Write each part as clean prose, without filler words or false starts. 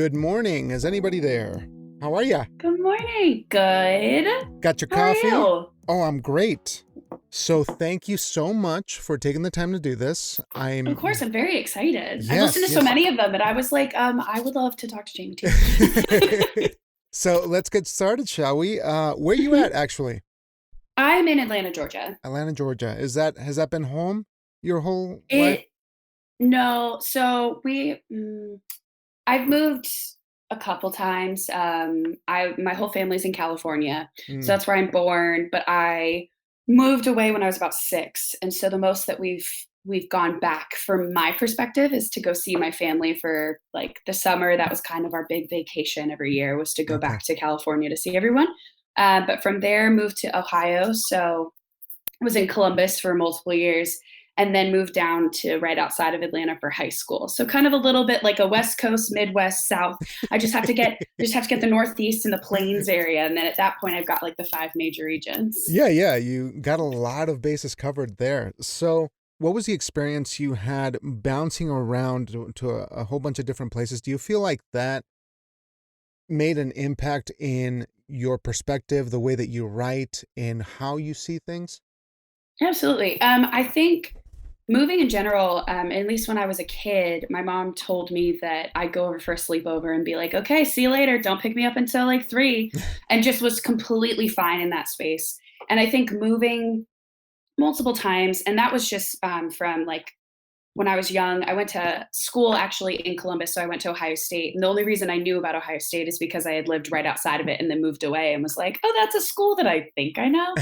Good morning. Is anybody there? How are ya? Good morning. Good. Got your How are coffee? you? Oh, I'm great. So thank you so much for taking the time to do this. Of course, I'm very excited. I've listened Yes, to so yes. many of them, but I was like, I would love to talk to Jamie too. So let's get started, shall we? Where you Mhm. at actually? I'm in Atlanta, Georgia. Atlanta, Georgia. Has that been home your whole life? It no, so I've moved a couple times. I my whole family's in California, so Mm, that's where I'm born. But I moved away when I was about 6, and so the most that we've gone back, from my perspective, is to go see my family for like the summer. That was kind of our big vacation every year, was to go okay. back to California to see everyone. But from there, moved to Ohio. So was in Columbus for multiple years and then moved down to right outside of Atlanta for high school. So kind of a little bit like a West Coast, Midwest, South. I just have to get the Northeast and the Plains area, and then at that point I've got like the 5 major regions. Yeah, you got a lot of bases covered there. So, what was the experience you had bouncing around to a whole bunch of different places? Do you feel like that made an impact in your perspective, the way that you write, and how you see things? Absolutely. I think moving in general, at least when I was a kid, my mom told me that I'd go over for a sleepover and be like, okay, see you later. Don't pick me up until like 3. And just was completely fine in that space. And I think moving multiple times, and that was just from like when I was young. I went to school actually in Columbus, so I went to Ohio State. And the only reason I knew about Ohio State is because I had lived right outside of it and then moved away and was like, oh, that's a school that I think I know.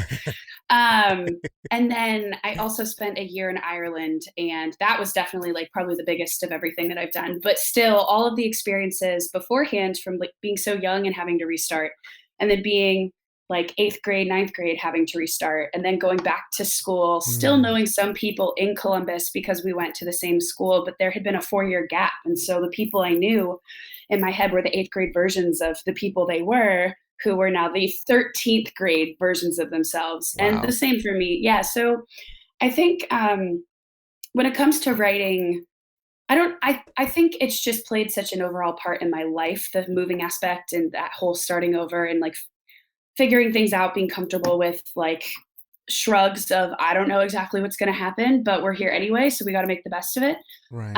And then I also spent a year in Ireland, and that was definitely like probably the biggest of everything that I've done. But still, all of the experiences beforehand, from like being so young and having to restart, and then being like 8th grade, 9th grade, having to restart, and then going back to school, still Mm, knowing some people in Columbus because we went to the same school, but there had been a 4 year gap. And so the people I knew in my head were the 8th grade versions of the people they were, who were now the 13th grade versions of themselves. And the wow. same for me. Yeah. So I think when it comes to writing, I think it's just played such an overall part in my life, the moving aspect and that whole starting over and like figuring things out, being comfortable with like shrugs of I don't know exactly what's going to happen, but we're here anyway, so we got to make the best of it. Right,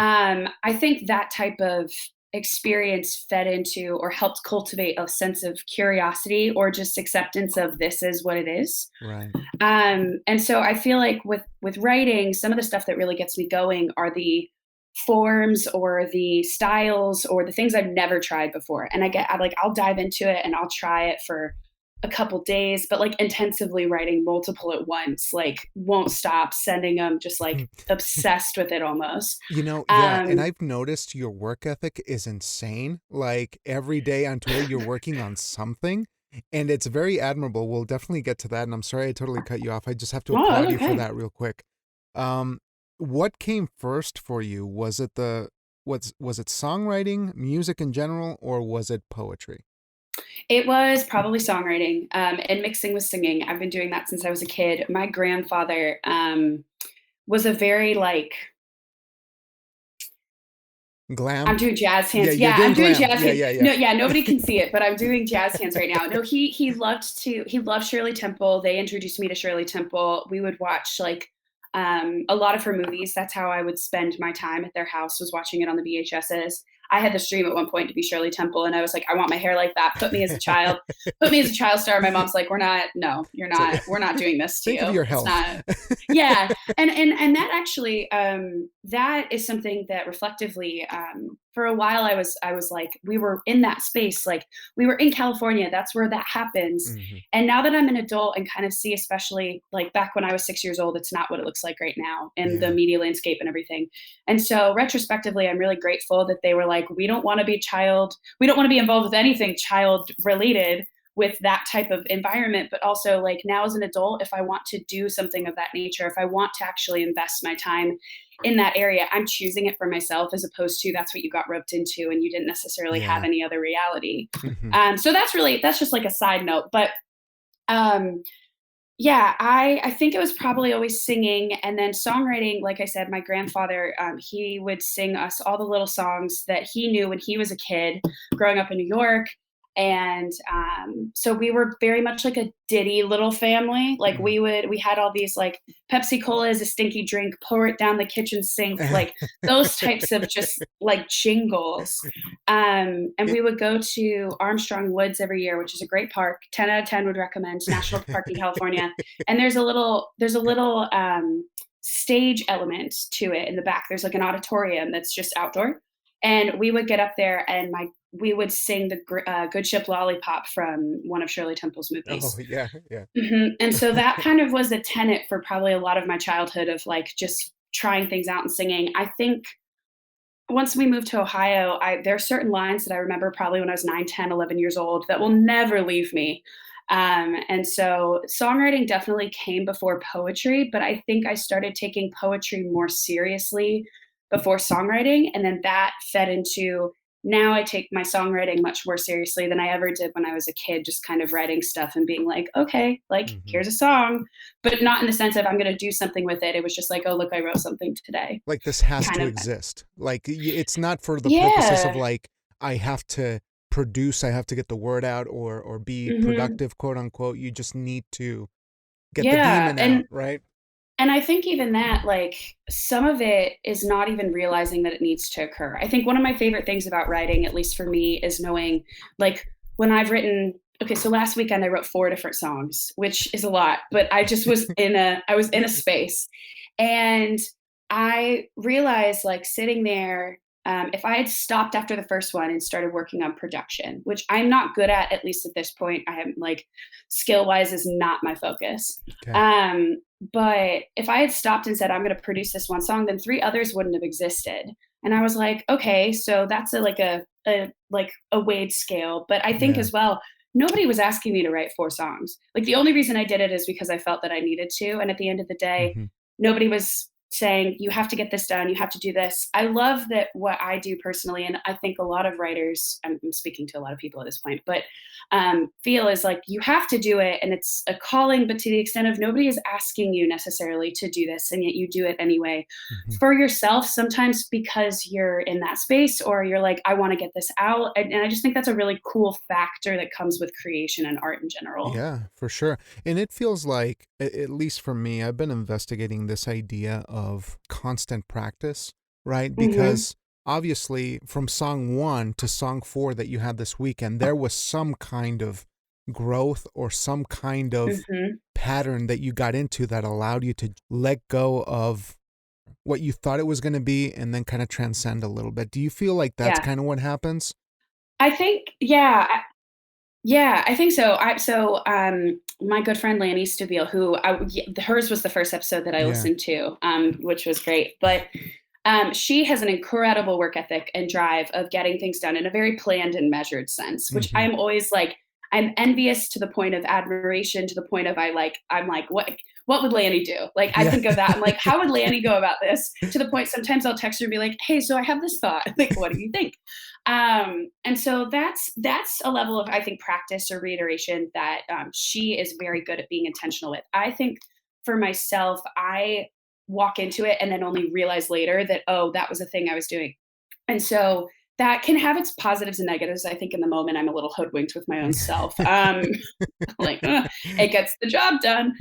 I think that type of experience fed into or helped cultivate a sense of curiosity or just acceptance of this is what it is. right. And so I feel like with writing, some of the stuff that really gets me going are the forms or the styles or the things I've never tried before. And I'll dive into it and I'll try it for a couple days, but like intensively writing multiple at once, like won't stop sending them, just like obsessed with it almost. Yeah, and Um, I've noticed your work ethic is insane. Like every day on Twitter, you're working on something, and it's very admirable. We'll definitely get to that. And I'm sorry I totally cut you off. I just have to oh, applaud that's you for okay. that real quick. Um, what came first for you? Was it songwriting, music in general, or was it poetry? It was probably songwriting, and mixing with singing. I've been doing that since I was a kid. My grandfather was a very like I'm Glam? doing jazz Yeah, hands. you're Yeah, doing I'm doing glam. jazz Yeah, hands. yeah, yeah. No, yeah, nobody can see it, but I'm doing jazz hands right now. No, he loved Shirley Temple. They introduced me to Shirley Temple. We would watch like a lot of her movies. That's how I would spend my time at their house, was watching it on the VHSs. I had this dream at one point to be Shirley Temple, and I was like, I want my hair like that. Put me as a child star. My mom's like, we're not. No, you're So not. We're not doing this to think of you. your It's health. not. Yeah, and that actually that is something that reflectively, for a while I was like, we were in that space, like we were in California, that's where that happens. Hmm. And now that I'm an adult and kind of see, especially like back when I was 6 years old, it's not what it looks like right now in the Yeah. media landscape and everything. And so retrospectively, I'm really grateful that they were like, we don't want to be involved with anything child related with that type of environment. But also, like, now as an adult, if I want to do something of that nature, if I want to actually invest my time in that area, I'm choosing it for myself, as opposed to that's what you got roped into and you didn't necessarily have Yeah. any other reality. Hmm. So that's just like a side note. But um, Yeah, I think it was probably always singing, and then songwriting. Like I said, my grandfather, he would sing us all the little songs that he knew when he was a kid, growing up in New York. And so we were very much like a ditty little family. Like Mm. we had all these like Pepsi Cola is a stinky drink, pour it down the kitchen sink, like those types of just like jingles. And It we would go to Armstrong Woods every year, which is a great park. 10 out of 10 would recommend. National Park in California. And there's a little stage element to it in the back. There's like an auditorium that's just outdoor, and we would get up there and my we would sing the Good Ship Lollipop from one of Shirley Temple's Oh, movies. yeah, yeah. And so that kind of was a tenet for probably a lot of my childhood of like just trying things out and singing. I think once we moved to Ohio, there are certain lines that I remember probably when I was 9, 10, 11 years old that will never leave me. And so songwriting definitely came before poetry, but I think I started taking poetry more seriously before songwriting. And then that fed into now I take my songwriting much more seriously than I ever did when I was a kid, just kind of writing stuff and being like, okay, like Mhm. here's a song, but not in the sense of I'm going to do something with it. It was just like, oh, look, I wrote something today. Like, this has Kind to of, exist. Like, it's not for the purposes of, yeah. like, I have to produce, I have to get the word out or be Mhm. productive, quote, unquote. You just need to get the Yeah, demon out, and right? I think even that, like, some of it is not even realizing that it needs to occur. I think one of my favorite things about writing, at least for me, is knowing, like, when I've written okay, so last weekend I wrote 4 different songs, which is a lot, but I was in a space, and I realized, like, sitting there, if I had stopped after the first one and started working on production, which I'm not good at least at this point, I haven't, like, skill-wise is not my focus. Okay. Um, but if I had stopped and said, I'm going to produce this one song, then 3 others wouldn't have existed. And I was like, okay, so that's a weighed scale. But I think Yeah. as well, nobody was asking me to write 4 songs. Like the only reason I did it is because I felt that I needed to. And at the end of the day, Mhm. nobody was saying, you have to get this done, you have to do this. I love that what I do personally, and I think a lot of writers, I'm speaking to a lot of people at this point, but feel is like you have to do it and it's a calling, but to the extent of nobody is asking you necessarily to do this and yet you do it anyway Mhm. for yourself, sometimes because you're in that space or you're like, I want to get this out. And I just think that's a really cool factor that comes with creation and art in general. Yeah, for sure. And it feels like, at least for me, I've been investigating this idea of constant practice, right? Hmm. Because obviously, from song one to song four that you had this weekend, there was some kind of growth or some kind of Hmm. pattern that you got into that allowed you to let go of what you thought it was going to be and then kind of transcend a little bit. Do you feel like that's Yeah. kind of what happens? I think, yeah. Yeah, I think so. My good friend Lanny Stabile, hers was the first episode that I Yeah. listened to, which was great. But she has an incredible work ethic and drive of getting things done in a very planned and measured sense, which Hmm. I'm always like, I'm envious to the point of admiration, to the point of I'm like, what would Lanny do? Like, I Yeah. think of that. I'm like, how would Lanny go about this? To the point, sometimes I'll text her and be like, hey, so I have this thought. Like, what do you think? And so that's a level of I think practice or reiteration that she is very good at being intentional with. I think for myself, I walk into it and then only realize later that oh, that was a thing I was doing. And so that can have its positives and negatives. I think in the moment I'm a little hoodwinked with my own self. Like it gets the job done.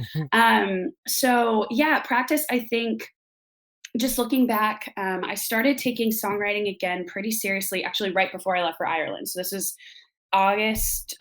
So yeah, practice. I think just looking back, I started taking songwriting again pretty seriously, actually, right before I left for Ireland. So this is August,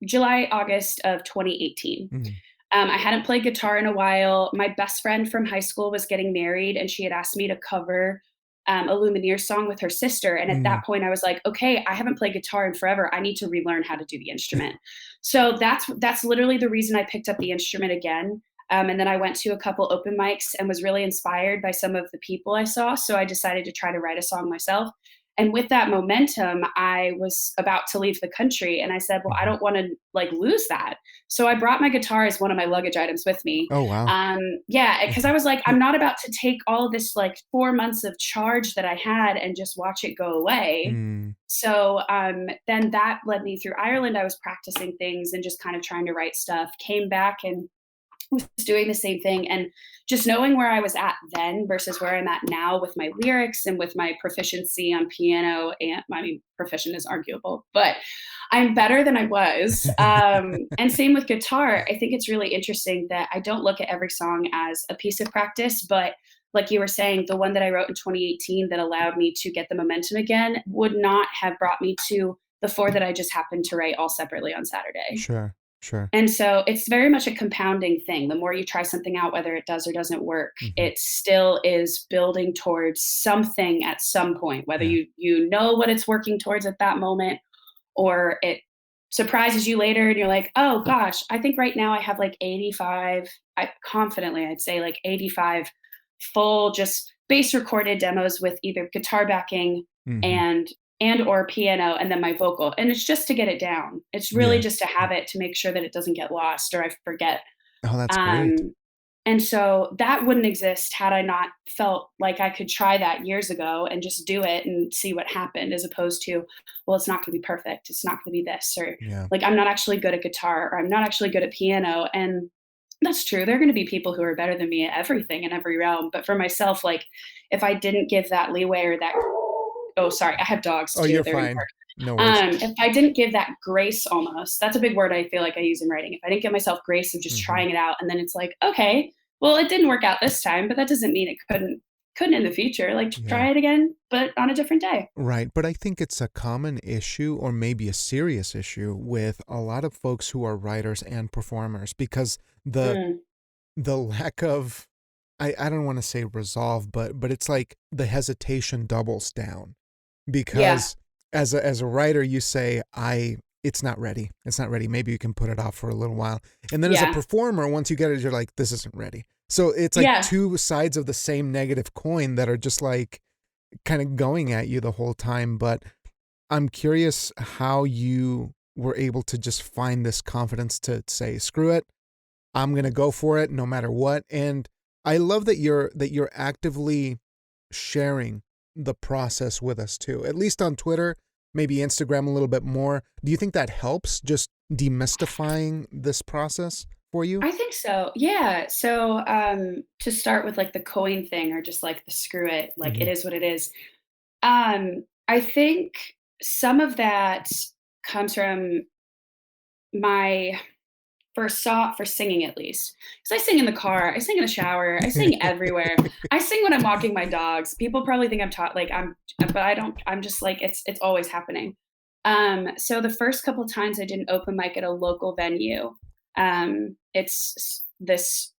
July, August of 2018. Mhm. I hadn't played guitar in a while. My best friend from high school was getting married, and she had asked me to cover a Lumineers song with her sister. And at Mhm. that point, I was like, okay, I haven't played guitar in forever. I need to relearn how to do the instrument. So that's literally the reason I picked up the instrument again. And then I went to a couple open mics and was really inspired by some of the people I saw. So I decided to try to write a song myself. And with that momentum, I was about to leave the country, and I said, well, I Mhm. don't want to like lose that. So I brought my guitar as one of my luggage items with me. Oh, wow. Yeah, because I was like, I'm not about to take all of this like 4 months of charge that I had and just watch it go away. Mm. So then that led me through Ireland. I was practicing things and just kind of trying to write stuff. Came back and was doing the same thing. And just knowing where I was at then versus where I'm at now with my lyrics and with my proficiency on piano, and I mean, proficient is arguable, but I'm better than I was. And same with guitar. I think it's really interesting that I don't look at every song as a piece of practice, but like you were saying, the one that I wrote in 2018 that allowed me to get the momentum again would not have brought me to the four that I just happened to write all separately on Saturday. Sure, sure. And so it's very much a compounding thing. The more you try something out, whether it does or doesn't work, Hmm. it still is building towards something at some point, whether Yeah, you know what it's working towards at that moment, or it surprises you later and you're like, oh gosh, I think right now I have like 85, I'd say like 85 full just bass recorded demos with either guitar backing hmm, and or piano and then my vocal. And it's just to get it down. It's really yeah. just to have it to make sure that it doesn't get lost or I forget. Oh, that's great. Um, and so that wouldn't exist had I not felt like I could try that years ago and just do it and see what happened, as opposed to, well, it's not going to be perfect. It's not going to be this, or Yeah. like, I'm not actually good at guitar, or I'm not actually good at piano. And that's true. There are going to be people who are better than me at everything in every realm. But for myself, like, if I didn't give that leeway or that, oh, sorry, I have dogs Oh, too. you're They're gonna fine. bark. No worries. If I didn't give that grace almost, that's a big word I feel like I use in writing. If I didn't give myself grace of just Hmm. trying it out and then it's like, okay, well, it didn't work out this time, but that doesn't mean it couldn't in the future. Like Yeah. try it again, but on a different day. Right, but I think it's a common issue or maybe a serious issue with a lot of folks who are writers and performers because the Mm, the lack of I don't want to say resolve, but it's like the hesitation doubles down yeah, because as a writer you say I it's not ready. It's not ready. Maybe you can put it off for a little while. And then as a yeah, performer, once you get it, you're like, this isn't ready. So it's like yeah. two sides of the same negative coin that are just like kind of going at you the whole time. But I'm curious how you were able to just find this confidence to say, screw it, I'm gonna go for it no matter what. And I love that you're actively sharing the process with us too. At least on Twitter, maybe Instagram a little bit more. Do you think that helps just demystifying this process for you? I think so. Yeah. So to start with like the coin thing or just like the screw it, like it Hmm. is what it is. I think some of that comes from my for singing at least. Because I sing in the car, I sing in the shower, I sing everywhere. I sing when I'm walking my dogs. People probably think I'm taught like but I don't. I'm just like it's always happening. So the first couple times I did an open mic at a local venue. This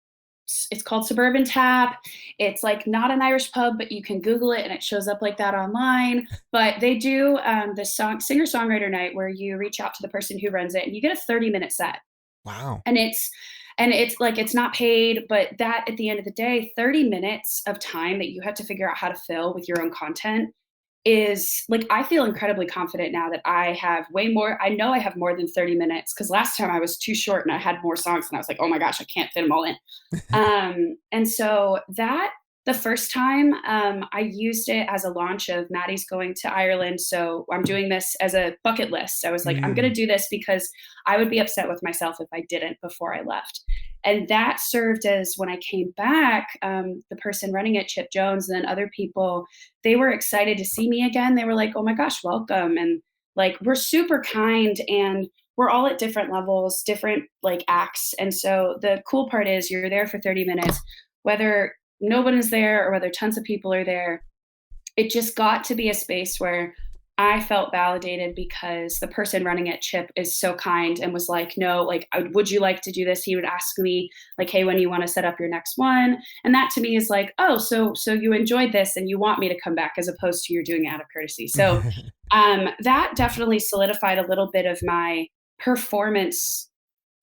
it's called Suburban Tap. It's like not an Irish pub, but you can Google it and it shows up like that online. But they do this singer songwriter night where you reach out to the person who runs it and you get a 30-minute set. Wow. And it's like it's not paid, but that at the end of the day, 30 minutes of time that you have to figure out how to fill with your own content is like I feel incredibly confident now that I have way more. I know I have more than 30 minutes because last time I was too short and I had more songs and I was like, oh my gosh, I can't fit them all in. And so that the first time I used it as a launch of Maddie's going to Ireland. So I'm doing this as a bucket list. I was like, I'm going to Mm, do this because I would be upset with myself if I didn't before I left. And that served as when I came back, the person running it, Chip Jones, and then other people, they were excited to see me again. They were like, oh my gosh, welcome. And like, we're super kind and we're all at different levels, different like acts. And so the cool part is you're there for 30 minutes, whether no one is there or whether tons of people are there. It just got to be a space where I felt validated because the person running it, Chip, is so kind and was like, no, like, would you like to do this? He would ask me like, hey, when do you want to set up your next one? And that to me is like, oh, so you enjoyed this and you want me to come back as opposed to you're doing it out of courtesy. So that definitely solidified a little bit of my performance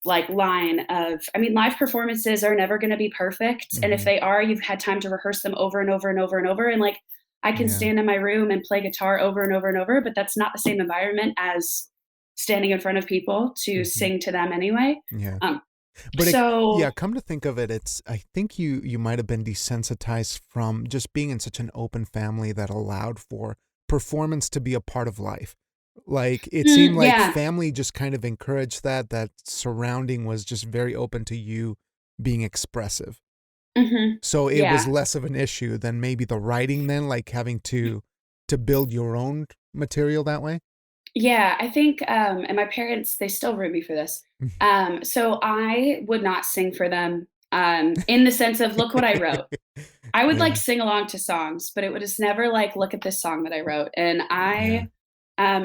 like line of I mean live performances are never going to be perfect and if mhm. they are you've had time to rehearse them over and over and over and over and like I can Yeah. stand in my room and play guitar over and over and over but that's not the same environment as standing in front of people to Mhm. sing to them anyway. Yeah. um But so yeah, come to think of it, it's I think you might have been desensitized from just being in such an open family that allowed for performance to be a part of life. Like it seemed like yeah. family just kind of encouraged that surrounding was just very open to you being expressive. Mhm. So it was Yeah. less of an issue than maybe the writing then, like having to build your own material that way? Yeah, I think, and my parents, they still root me for this. So I would not sing for them, in the sense of, "Look what I wrote." I would, like, Yeah, sing along to songs, but it was never like, "Look at this song that I wrote." And yeah,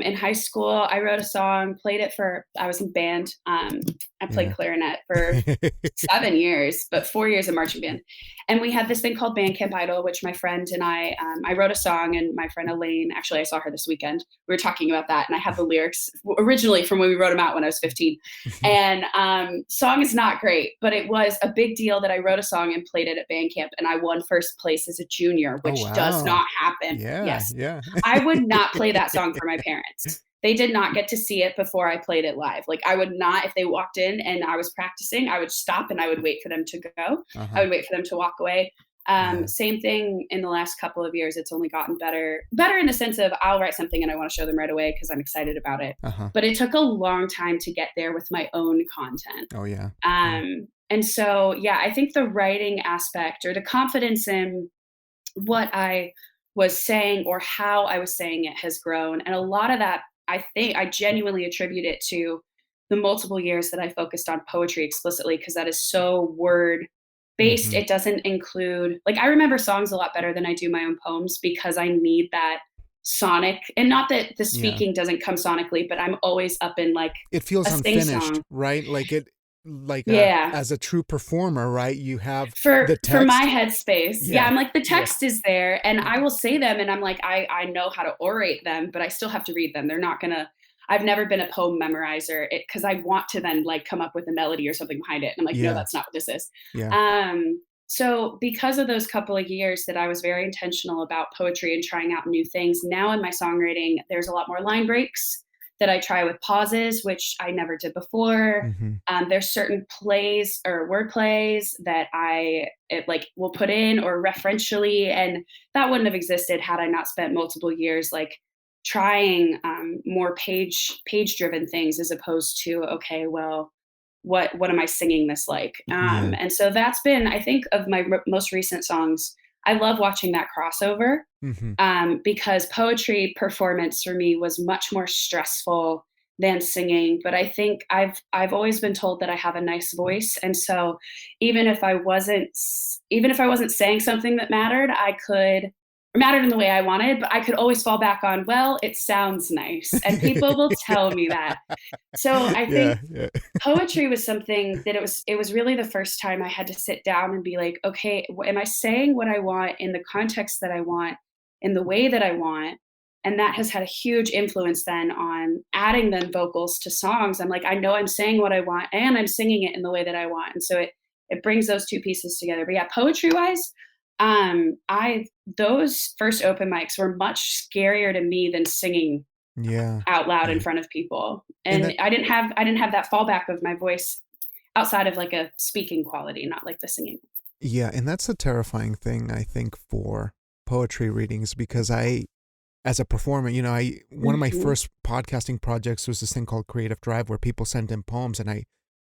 in high school, I wrote a song, played it for I was in band, I played yeah. clarinet for 7 years, but 4 years in marching band. And we had this thing called Band Camp Idol, which my friend and I wrote a song, and my friend Elaine, actually, I saw her this weekend. We were talking about that, and I have the lyrics originally from when we wrote them out when I was 15. And song is not great, but it was a big deal that I wrote a song and played it at band camp, and I won first place as a junior, Oh, which does wow. not happen. Yeah, Yes. yeah. I would not play that song for my parents. They did not get to see it before I played it live. Like, I would not, if they walked in and I was practicing, I would stop and I would wait for them to go. I Uh-huh. would wait for them to walk away. Yeah. Same thing in the last couple of years. It's only gotten better in the sense of I'll write something and I want to show them right away because I'm excited about it. Uh-huh. But it took a long time to get there with my own content. Oh, yeah. Yeah. And so, yeah, I think the writing aspect or the confidence in what I was saying or how I was saying it has grown. And a lot of that, I think I genuinely attribute it to the multiple years that I focused on poetry explicitly because that is so word based. Mhm. It doesn't include, like, I remember songs a lot better than I do my own poems because I need that sonic, and not that the Yeah. speaking doesn't come sonically, but I'm always up in like It feels a sing unfinished, song. right? Like Yeah. as a true performer, right? You have the For my text. headspace, yeah, Yeah. I'm like, the Yeah. text is there, and I will say them, and I'm like, I know how to orate them, but I still have to read them. They're not gonna I've never been a poem memorizer, because I want to then, like, come up with a melody or something behind it, and I'm like, "No, Yeah. that's not what this is." Yeah. So because of those couple of years that I was very intentional about poetry and trying out new things, now in my songwriting, there's a lot more line breaks that I try with pauses, which I never did before. Mhm. There's certain plays or word plays that like will put in or referentially, and that wouldn't have existed had I not spent multiple years like trying more page driven things as opposed to okay, well, what am I singing this like? Yeah. And so that's been, I think, of my most recent songs. I love watching that crossover Mhm. because poetry performance for me was much more stressful than singing. But I think I've always been told that I have a nice voice, and so even if I wasn't saying something that mattered, I could or mattered in the way I wanted, but I could always fall back on, well, it sounds nice, and people will tell me that. So I Yeah, think yeah. poetry was something that it was really the first time I had to sit down and be like, okay, am I saying what I want in the context that I want, in the way that I want? And that has had a huge influence then on adding then vocals to songs. I'm like, I know I'm saying what I want and I'm singing it in the way that I want. And so it brings those two pieces together. But yeah, poetry wise, I those first open mics were much scarier to me than singing Yeah. out loud in Yeah. front of people. And And that I didn't have that fallback of my voice outside of like a speaking quality, not like the singing. yeah, and that's a terrifying thing, I think, for poetry readings because as a performer, I one of my Mhm. first podcasting projects was this thing called Creative Drive where people sent in poems and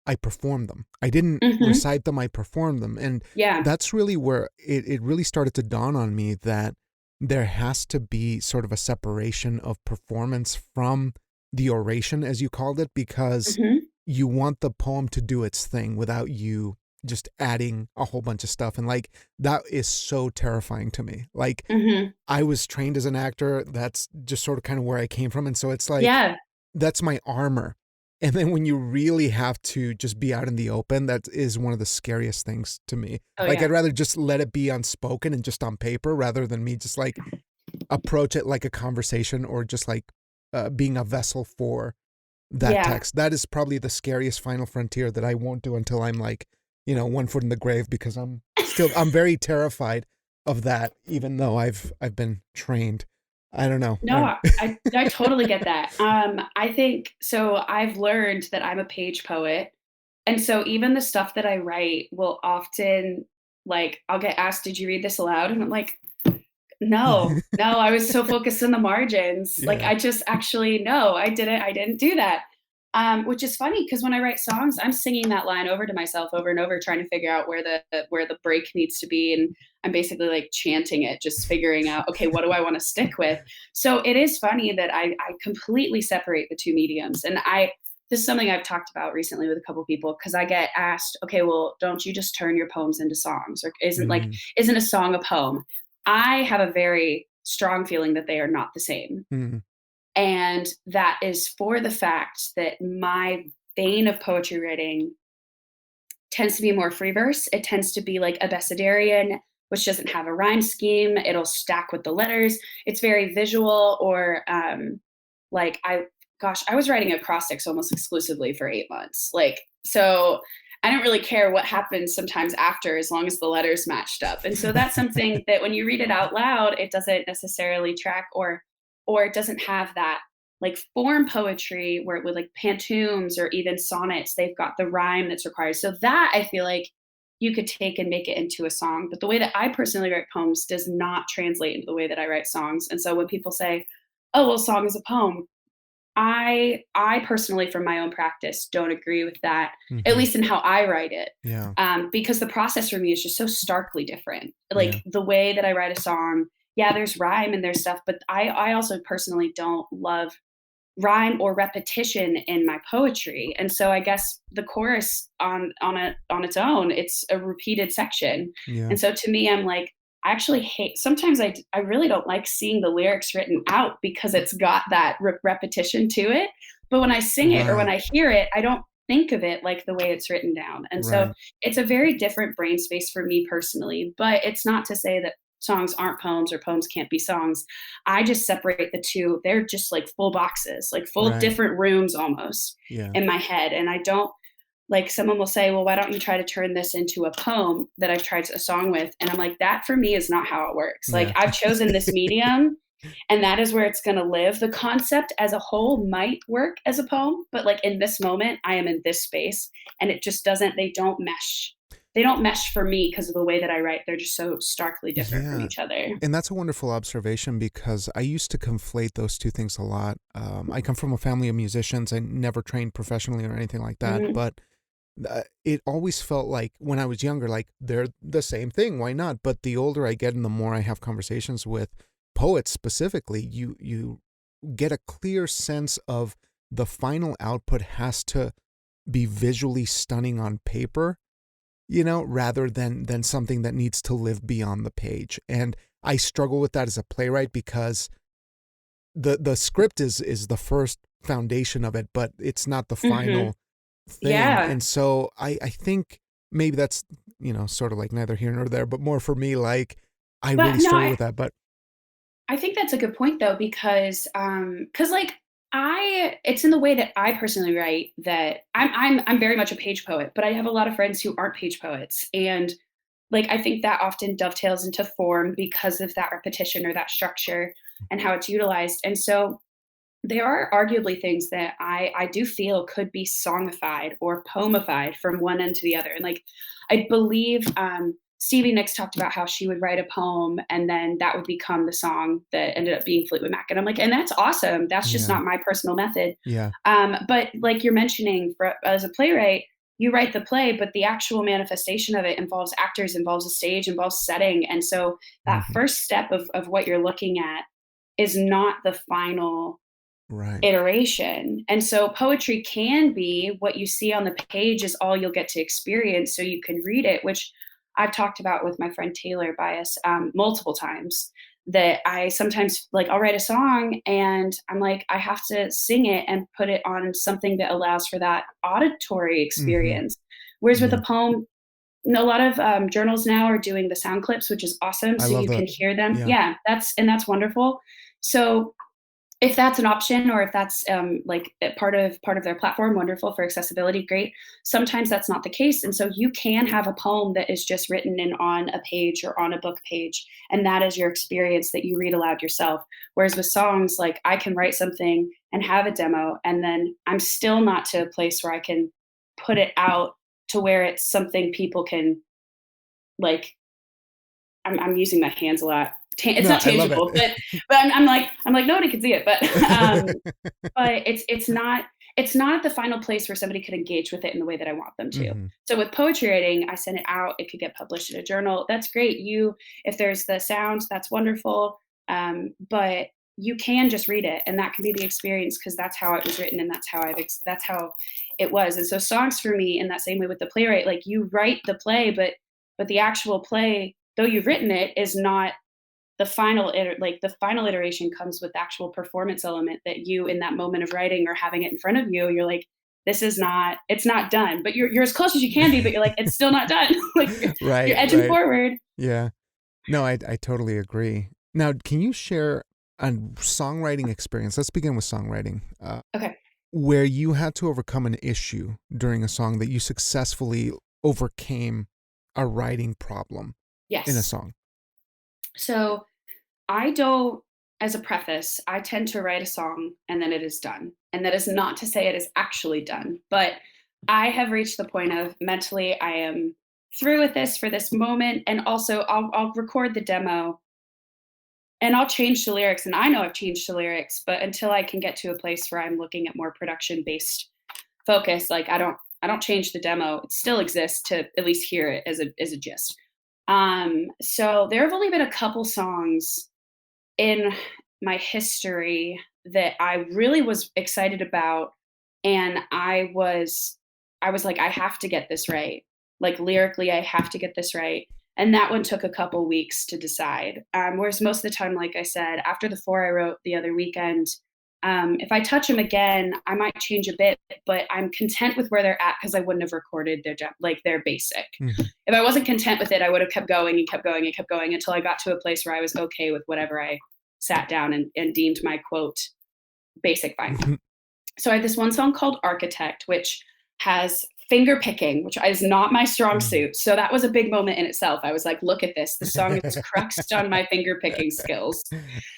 I performed them. I didn't Mhm. recite them, I performed them. And Yeah. that's really where it really started to dawn on me that there has to be sort of a separation of performance from the oration, as you called it, because Mhm. you want the poem to do its thing without you just adding a whole bunch of stuff. And like that is so terrifying to me. Like Mhm. I was trained as an actor. That's just sort of kind of where I came from. And so it's like, Yeah. that's my armor. And then when you really have to just be out in the open, that is one of the scariest things to me. Oh, Like, yeah. I'd rather just let it be unspoken and just on paper rather than me just like approach it like a conversation or just like being a vessel for that Yeah. text. That is probably the scariest final frontier that I won't do until I'm like, 1 foot in the grave because I'm very terrified of that, even though I've been trained. I don't know. No, I totally get that. I think so I've learned that I'm a page poet, and so even the stuff that I write will often like, I'll get asked, "Did you read this aloud?" And I'm like, "No, no, I was so focused on the margins." Like, Yeah. I just actually no, I didn't do that. Which is funny because when I write songs, I'm singing that line over to myself over and over, trying to figure out where the break needs to be, and I'm basically like chanting it, just figuring out, okay, what do I want to stick with? So it is funny that I completely separate the two mediums, and this is something I've talked about recently with a couple of people because I get asked, okay, well, don't you just turn your poems into songs, or Mm, isn't a song a poem? I have a very strong feeling that they are not the same. mm, And that is for the fact that my vein of poetry writing tends to be more free verse. It tends to be like abecedarian, which doesn't have a rhyme scheme. It'll stack with the letters. It's very visual, or like I was writing acrostics almost exclusively for 8 months. Like, so I don't really care what happens sometimes after, as long as the letters matched up. And so that's something that when you read it out loud, it doesn't necessarily track, or it doesn't have that like form poetry where with like pantoums or even sonnets, they've got the rhyme that's required. So that I feel like you could take and make it into a song. But the way that I personally write poems does not translate into the way that I write songs. And so when people say, "Oh, well, song is a poem," I personally, from my own practice, don't agree with that, at mhm. least in how I write it, Yeah, because the process for me is just so starkly different. yeah, Like the way that I write a song, yeah, there's rhyme and there's stuff, but I also personally don't love rhyme or repetition in my poetry. And so I guess the chorus on its own, it's a repeated section. yeah, And so to me, I'm like, I actually hate, sometimes I really don't like seeing the lyrics written out because it's got that repetition to it. But when I sing it or when right, I hear it, I don't think of it like the way it's written down. And so right. it's a very different brain space for me personally, but it's not to say that songs aren't poems or poems can't be songs. I just separate the two. They're just like full boxes, like full Right. different rooms almost Yeah. in my head. And I don't, like, someone will say, well, why don't you try to turn this into a poem that I've tried a song with? And I'm like, that for me is not how it works. Like, Yeah. I've chosen this medium and that is where it's going to live. The concept as a whole might work as a poem, but like in this moment, I am in this space and it just doesn't, they don't mesh. They don't mesh for me because of the way that I write. They're just so starkly different from Yeah. each other. And that's a wonderful observation because I used to conflate those two things a lot. I come from a family of musicians. I never trained professionally or anything like that, Mhm. but it always felt like when I was younger, like they're the same thing. Why not? But the older I get and the more I have conversations with poets specifically, you get a clear sense of the final output has to be visually stunning on paper, rather than something that needs to live beyond the page. And I struggle with that as a playwright because the script is the first foundation of it, but it's not the Mhm. final thing. Yeah. And so I think maybe that's, sort of like neither here nor there, but more for me, like I But really no, struggle with that. But I think that's a good point though, because like it's in the way that I personally write that I'm very much a page poet, but I have a lot of friends who aren't page poets. And like I think that often dovetails into form because of that repetition or that structure and how it's utilized. And so there are arguably things that I do feel could be songified or poemified from one end to the other. And like I believe Stevie Nicks talked about how she would write a poem and then that would become the song that ended up being Fleetwood Mac. And I'm like, and that's awesome. That's just yeah, not my personal method. yeah, But like you're mentioning, as a playwright, you write the play, but the actual manifestation of it involves actors, involves a stage, involves setting. And so that hmm, first step of what you're looking at is not the final right, iteration. And so poetry can be what you see on the page is all you'll get to experience so you can read it, which I've talked about with my friend Taylor Bias multiple times. That I sometimes like I'll write a song and I'm like I have to sing it and put it on something that allows for that auditory hmm, experience. Whereas with yeah, a poem, a lot of journals now are doing the sound clips, which is awesome, I so love you that. can hear them. Yeah, Yeah, that's wonderful. So if that's an option or if that's like part of their platform, wonderful for accessibility, great. Sometimes that's not the case, and so you can have a poem that is just written in on a page or on a book page, and that is your experience that you read aloud yourself. Whereas with songs, like I can write something and have a demo, and then I'm still not to a place where I can put it out to where it's something people can like I'm using my hands a lot. It's no, not I love it. tangible, but I'm like nobody can see it, but but it's not. it's not at the final place where somebody could engage with it in the way that I want them to. Mhm. So with poetry writing, I send it out, it could get published in a journal. That's great. If there's the sounds, that's wonderful. But you can just read it, and that can be the experience because that's how it was written, and that's how it was. And so songs for me, in that same way with the playwright, like you write the play, but the actual play, though you've written it, is not the final iteration comes with the actual performance element that you in that moment of writing or having it in front of you, you're like, it's not done, but you're as close as you can be, but you're like, it's still not done. Like you're Right, edging right. forward. Yeah. No, I totally agree. Now, can you share a songwriting experience? Let's begin with songwriting. Okay. Where you had to overcome an issue during a song that you successfully overcame a writing problem in a Yes. song. So I don't, as a preface, I tend to write a song and then it is done. And that is not to say it is actually done, but I have reached the point of mentally, I am through with this for this moment. And also, I'll record the demo and I'll change the lyrics. And I know I've changed the lyrics, but until I can get to a place where I'm looking at more production based focus, like I don't change the demo. It still exists to at least hear it as a gist. So there have only been a couple songs in my history that I really was excited about, and I was like, I have to get this right. Like lyrically, I have to get this right. And that one took a couple weeks to decide. Whereas most of the time, like I said, after the four I wrote the other weekend, if I touch them again, I might change a bit, but I'm content with where they're at because I wouldn't have recorded their basic. Mhm. If I wasn't content with it, I would have kept going and kept going and kept going until I got to a place where I was okay with whatever I sat down and deemed my quote basic final. Mhm. So I have this one song called Architect, which has finger picking, which is not my strong Mhm. suit. So that was a big moment in itself. I was like, look at this. The song is cruxed on my finger picking skills.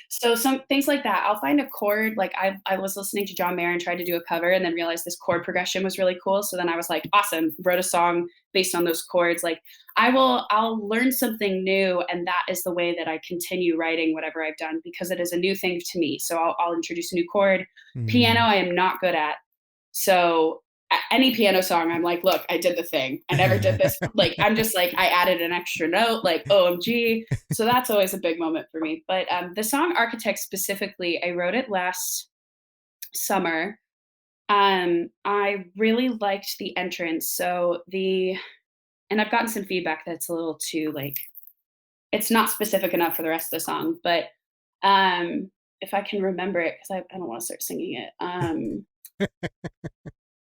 So some things like that. I'll find a chord. Like I was listening to John Mayer and tried to do a cover and then realized this chord progression was really cool. So then I was like, awesome, wrote a song based on those chords. Like I'll learn something new. And that is the way that I continue writing whatever I've done because it is a new thing to me. So I'll introduce a new chord. Piano, Mm. I am not good at. So any piano song, I'm like, look, I did the thing. I never did this. Like, I'm just like, I added an extra note, like OMG. So that's always a big moment for me. But the song Architect specifically, I wrote it last summer. I really liked the entrance. And I've gotten some feedback that's a little too like, it's not specific enough for the rest of the song. But if I can remember it, because I don't want to start singing it.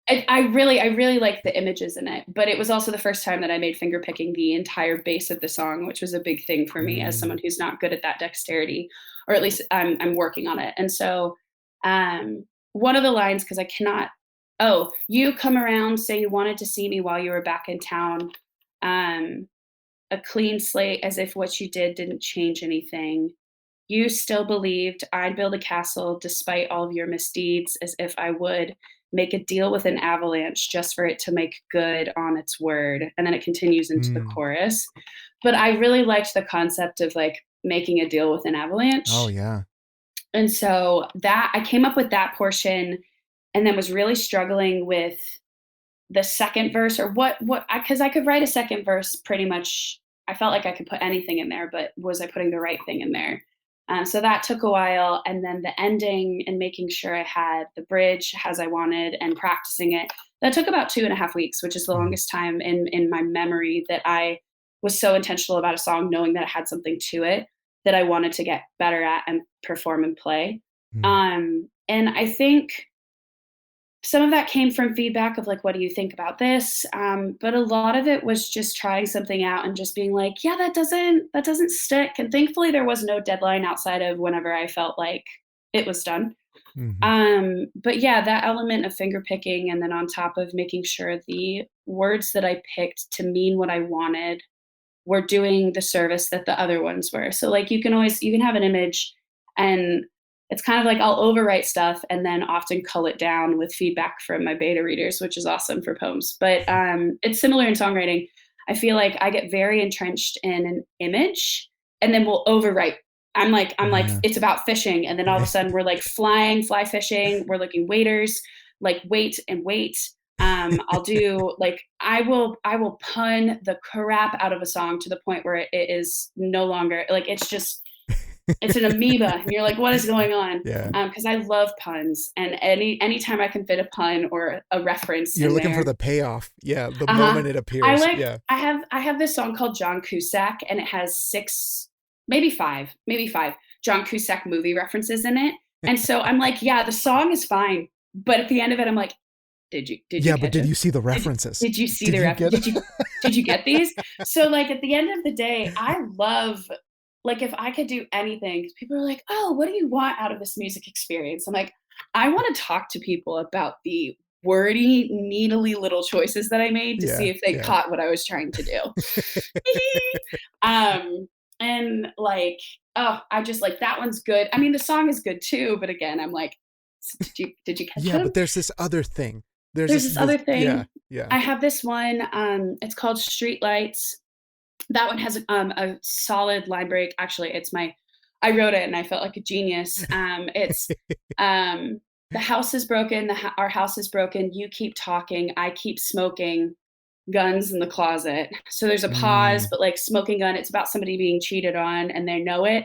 I really like the images in it, but it was also the first time that I made finger picking the entire bass of the song, which was a big thing for me as Mm. someone who's not good at that dexterity, or at least I'm working on it. And so, one of the lines, because I cannot, oh, you come around, say you wanted to see me while you were back in town, um, a clean slate, as if what you did didn't change anything. You still believed I'd build a castle despite all of your misdeeds, as if I would make a deal with an avalanche just for it to make good on its word. And then it continues into the Mm. chorus. But I really liked the concept of like making a deal with an Oh, avalanche. yeah. And so that I came up with that portion and then was really struggling with the second verse or what because I could write a second verse pretty much. I felt like I could put anything in there, but was I putting the right thing in there? So that took a while, and then the ending and making sure I had the bridge as I wanted and practicing it. That took about 2.5 weeks, which is the Mhm. longest time in my memory that I was so intentional about a song, knowing that it had something to it that I wanted to get better at and perform and play. Mm. And I think some of that came from feedback of like, what do you think about this? But a lot of it was just trying something out and just being like, yeah, that doesn't stick. And thankfully there was no deadline outside of whenever I felt like it was done. Mhm. But yeah, that element of finger picking and then on top of making sure the words that I picked to mean what I wanted were doing the service that the other ones were. So like you can have an image and it's kind of like I'll overwrite stuff and then often cull it down with feedback from my beta readers, which is awesome for poems. But it's similar in songwriting. I feel like I get very entrenched in an image and then we'll overwrite. I'm like, Yeah. it's about fishing. And then all of a sudden we're like fly fishing, we're looking waders. like wait and wait. I'll do like I will pun the crap out of a song to the point where it is no longer like it's an amoeba and you're like, what is going on? Yeah. Because I love puns, and anytime I can fit a pun or a reference You're in looking for there. the payoff. Yeah. The Uh-huh. moment it appears. Yeah. I have this song called John Cusack, and it has six, maybe five John Cusack movie references in it. And so I'm like, yeah, the song is fine, but at the end of it, I'm like, did you Yeah, but catch did them? you see the Did references? did you see Did the you reference? get Did you get these? So like at the end of the day, I love like if I could do anything, people are like, oh, what do you want out of this music experience? I'm like, I want to talk to people about the wordy, needly little choices that I made to see Yeah, if they yeah. caught what I was trying to do. um, and like, oh, I just like that one's good. I mean, the song is good too, but again, I'm like, did you catch Yeah, them? but there's this other thing. There's There's this this other yeah, thing. yeah. I have this one. It's called Streetlights. That one has a solid line break. Actually, it's my I wrote it and I felt like a genius. It's um, the house is broken. Our house is broken. You keep talking. I keep smoking. Guns in the closet. So there's a pause, Mm, but like smoking gun. It's about somebody being cheated on and they know it.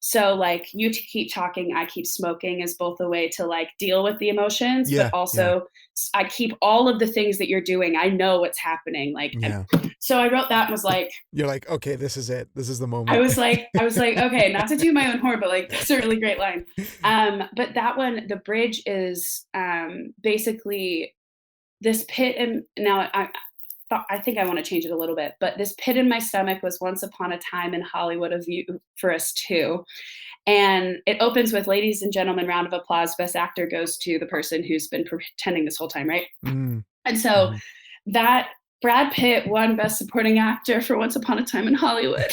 So like you to keep talking, I keep smoking is both a way to like deal with the emotions, but yeah, yeah, also I keep all of the things that you're doing. I know what's happening. Like, yeah. so I wrote that and was like, You're like, "Okay, this is it. This is the moment." I was like, okay, not to do my own horror, but like that's a really great line. But that one, the bridge is basically this pit, and now I think I want to change it a little bit, but this pit in my stomach was once upon a time in Hollywood a view for us too. And it opens with ladies and gentlemen, round of applause. Best actor goes to the person who's been pretending this whole time, right? Mm, And so mhm. that Brad Pitt won Best Supporting Actor for Once Upon a Time in Hollywood.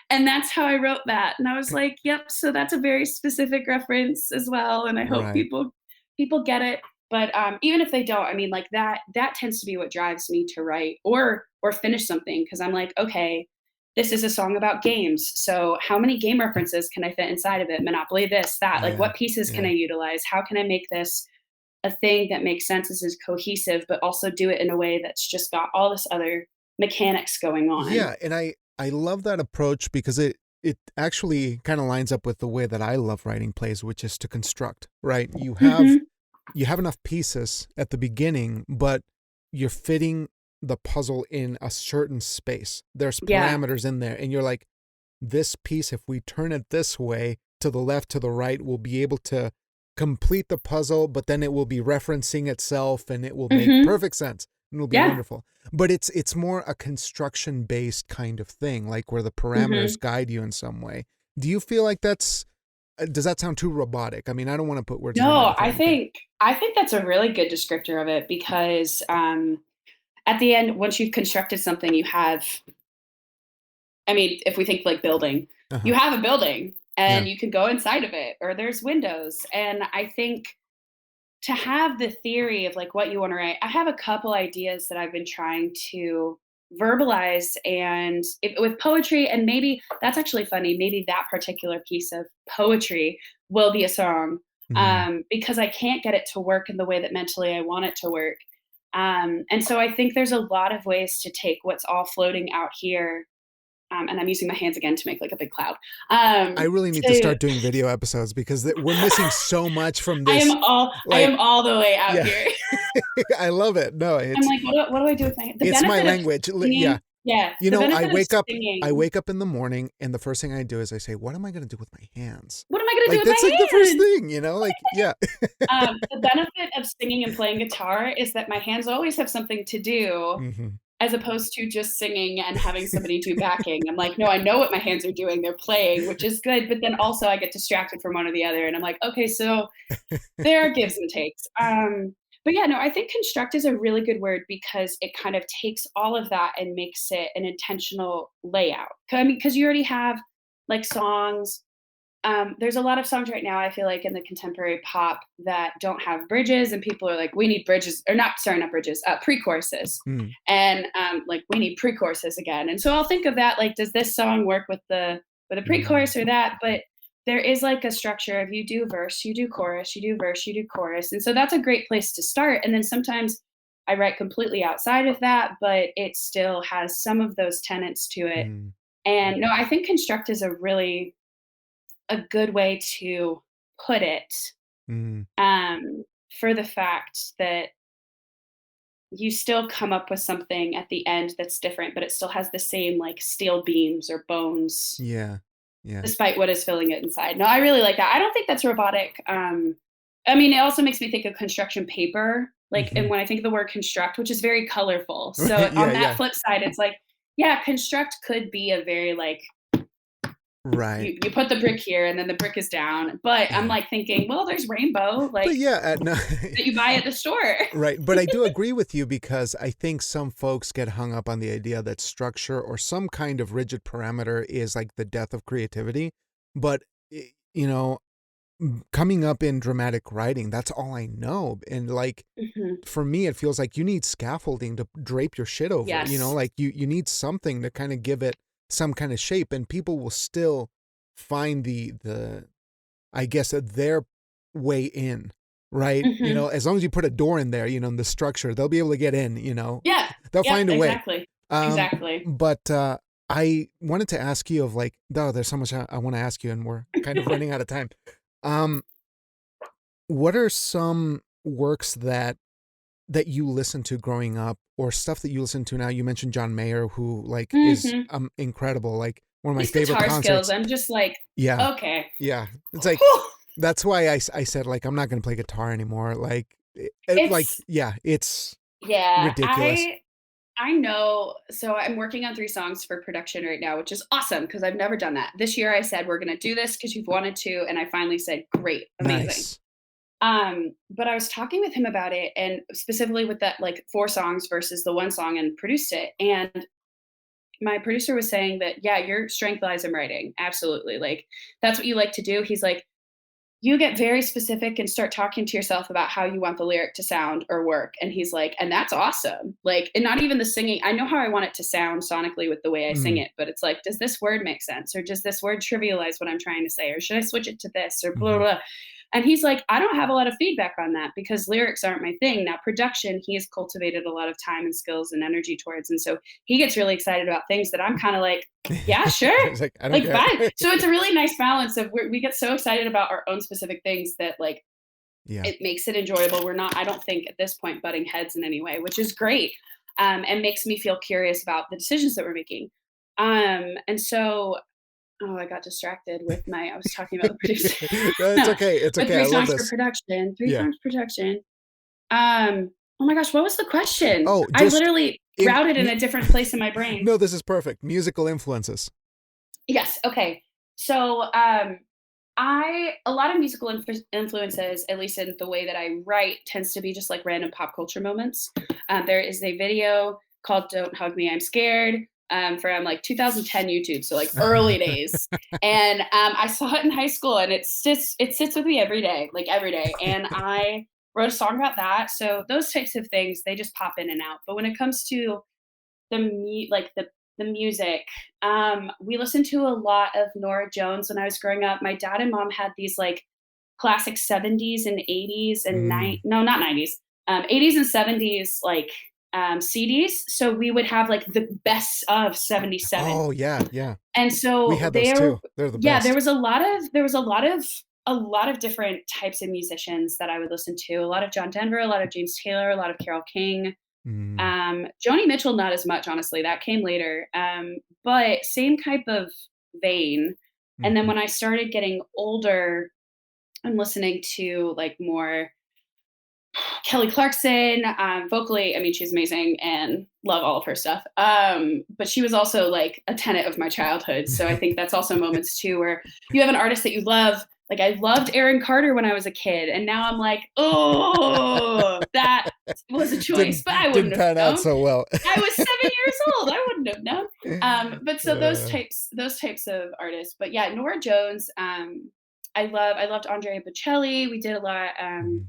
And that's how I wrote that. And I was like, yep, so that's a very specific reference as well. And I hope Right. people get it. But even if they don't, I mean, like that tends to be what drives me to write or finish something because I'm like, okay, this is a song about games. So how many game references can I fit inside of it? Monopoly, this, that. Like, Yeah, what pieces can I yeah. utilize? How can I make this a thing that makes sense, is cohesive, but also do it in a way that's just got all this other mechanics going on? Yeah, and I love that approach because it actually kinda lines up with the way that I love writing plays, which is to construct, right? Hmm. You have enough pieces at the beginning, but you're fitting the puzzle in a certain space. There's Yeah. parameters in there, and you're like, this piece, if we turn it this way, to the left, to the right, we'll be able to complete the puzzle, but then it will be referencing itself and it will make Hmm. perfect sense. And it'll be Yeah. wonderful. But it's more a construction based kind of thing, like where the parameters Hmm. guide you in some way. Do you feel like that's does that sound too robotic? I mean, I don't want to put words in your No, mouth or anything. I think that's a really good descriptor of it because at the end, once you've constructed something, you have. I mean, if we think like building, you Uh-huh. have a building Yeah. and you can go inside of it, or there's windows. And I think to have the theory of like what you want to write, I have a couple ideas that I've been trying to verbalize and with poetry, and maybe that's actually funny, maybe that particular piece of poetry will be a song, Mhm. because I can't get it to work in the way that mentally I want it to work. And so I think there's a lot of ways to take what's all floating out here, and I'm using my hands again to make like a big cloud, I really need to to start doing video episodes because we're missing so much from this. I Like, am all the way out yeah, here. I love it. No, I'm like, what do I do with my the it's my benefit of language. Yeah. singing? Yeah, You the know, benefit of I singing. wake up in the morning and the first thing I do is I say, "What am I gonna do with my hands?" What am I gonna do Like, with that's my like the first hands? thing, like, yeah. The benefit of singing and playing guitar is that my hands always have something to do, Mhm. as opposed to just singing and having somebody do backing. I'm like, no, I know what my hands are doing. They're playing, which is good. But then also I get distracted from one or the other, and I'm like, okay, so there are gives and takes. But yeah, no, I think construct is a really good word because it kind of takes all of that and makes it an intentional layout. I mean, because you already have like songs. There's a lot of songs right now, I feel like, in the contemporary pop that don't have bridges, and people are like, we need bridges, or not, sorry, not bridges, pre choruses. Mm. And like, we need pre choruses again. And so I'll think of that like, does this song work with the pre Mm. chorus or that? But there is like a structure of you do verse, you do chorus, you do verse, you do chorus. And so that's a great place to start. And then sometimes I write completely outside of that, but it still has some of those tenets to it. Mm, And no, I think construct is a really a good way to put it, mm, um, for the fact that you still come up with something at the end that's different, but it still has the same like steel beams or bones yeah, yeah. despite what is filling it inside. No, I really like that. I don't think that's robotic. I mean, it also makes me think of construction paper. Like, and Mhm. when I think of the word construct, which is very colorful. Right, So yeah, on that yeah. flip side, it's like, yeah, construct could be a very like Right, you put the brick here and then the brick is down. But I'm yeah. like thinking, well, there's rainbow But like yeah, no that you buy at the store. right, but I do agree with you because I think some folks get hung up on the idea that structure or some kind of rigid parameter is like the death of creativity, but, you know, coming up in dramatic writing, that's all I know, and, like, Mhm. for me, it feels like you need scaffolding to drape your shit over, Yes. like, you need something to kinda give it some kinda shape, and people will still find the I guess, their way in, right? Mhm. As long as you put a door in there, in the structure, they'll be able to get in. Yeah. They'll Yep, find a way. exactly. Um, Exactly. but, I wanted to ask you of, like oh, there's so much I wanna ask you, and we're kind of running out of time. Um, what are some works that you listened to growing up or stuff that you listen to now? You mentioned John Mayer, who, like, is, Mhm. incredible, like, one of my His favorite guitar skills, concerts. I'm just like, Yeah, "Okay. yeah. It's like Whew." that's why I said, like, I'm not gonna play guitar anymore, like, It's yeah, it's yeah, ridiculous. I know so I'm working on 3 songs for production right now, which is awesome because 'cause I've never done that. This year I said, "We're gonna do this because 'cause you've wanted to," and I finally said, "Great, amazing." Nice. But I was talking with him about it and specifically with that, like, 4 songs versus the 1 song and produced it, and my producer was saying that, "Yeah, your strength lies in writing, absolutely, like, that's what you like to do." He's like, "You get very specific and start talking to yourself about how you want the lyric to sound or work." And he's like, "And that's awesome." Like, and not even the singing. I know how I want it to sound sonically with the way I sing Mm, it, but it's like, does this word make sense? Or does this word trivialize what I'm trying to say? Or should I switch it to this? Or blah, mhm. blah, blah. And he's like, I don't have a lot of feedback on that because lyrics aren't my thing. Now, production, he has cultivated a lot of time and skills and energy towards. And so he gets really excited about things that I'm kind of like, yeah, sure. It's like, I don't Like, care. fine. So it's a really nice balance of we get so excited about our own specific things that like Yeah. it makes it enjoyable. We're not, I don't think at this point, butting heads in any way, which is great, and makes me feel curious about the decisions that we're making. And so, oh, I got distracted with I was talking about the producer. No, No, it's but okay, I three love songs for this. production, three Yeah. songs production. Oh my gosh, what was the question? Oh, I just literally in routed in mu a different place in my brain. no, this is perfect. Musical influences. Yes. Okay. So, I a lot of musical influences, at least in the way that I write, tends to be just like random pop culture moments. There is a video called "Don't Hug Me, I'm Scared" from like 2010 YouTube, so like early days. And I saw it in high school, and it sits with me every day, like every day. And I wrote a song about that. So those types of things they just pop in and out. But when it comes to like the music. We listened to a lot of Nora Jones when I was growing up. My dad and mom had these like classic 70s and 80s and Mm. no, not 90s, 80s and 70s like CDs. So we would have like the best of 77. Oh, yeah, yeah. And We so had those too. They're the yeah, best. there was a lot of different types of musicians that I would listen to. A lot of John Denver, a lot of James Taylor, a lot of Carole King, Mm, Joni Mitchell, not as much, honestly. That came later. But same type of vein. And then mhm. when I started getting older, I'm listening to like more Kelly Clarkson, vocally. I mean, she's amazing and love all of her stuff. But she was also like a tenet of my childhood. So I think that's also moments too where you have an artist that you love. Like I loved Aaron Carter when I was a kid, and now I'm like, oh, that was a choice, Didn't but I wouldn't didn't have pan out known. so well. I was 7 years old. I wouldn't have known. But so Uh, those types of artists. But yeah, Nora Jones. I loved Andrea Bocelli. We did a lot. mhm,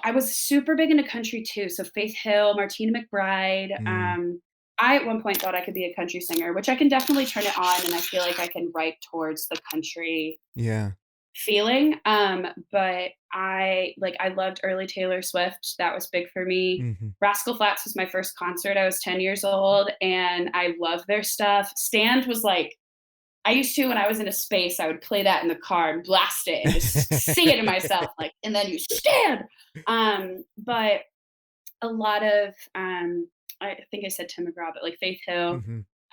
I was super big into country too. So Faith Hill, Martina McBride. mm. I at one point thought I could be a country singer, which I can definitely turn it on, and I feel like I can write towards the country Yeah. feeling. But I loved early Taylor Swift. That was big for me. Mhm. Rascal Flatts was my first concert. I was 10 years old and I love their stuff. Stand was like I used to when I was in a space, I would play that in the car and blast it and just sing it to myself, like, and then you stand. But a lot of I think I said Tim McGraw, but like Faith Hill.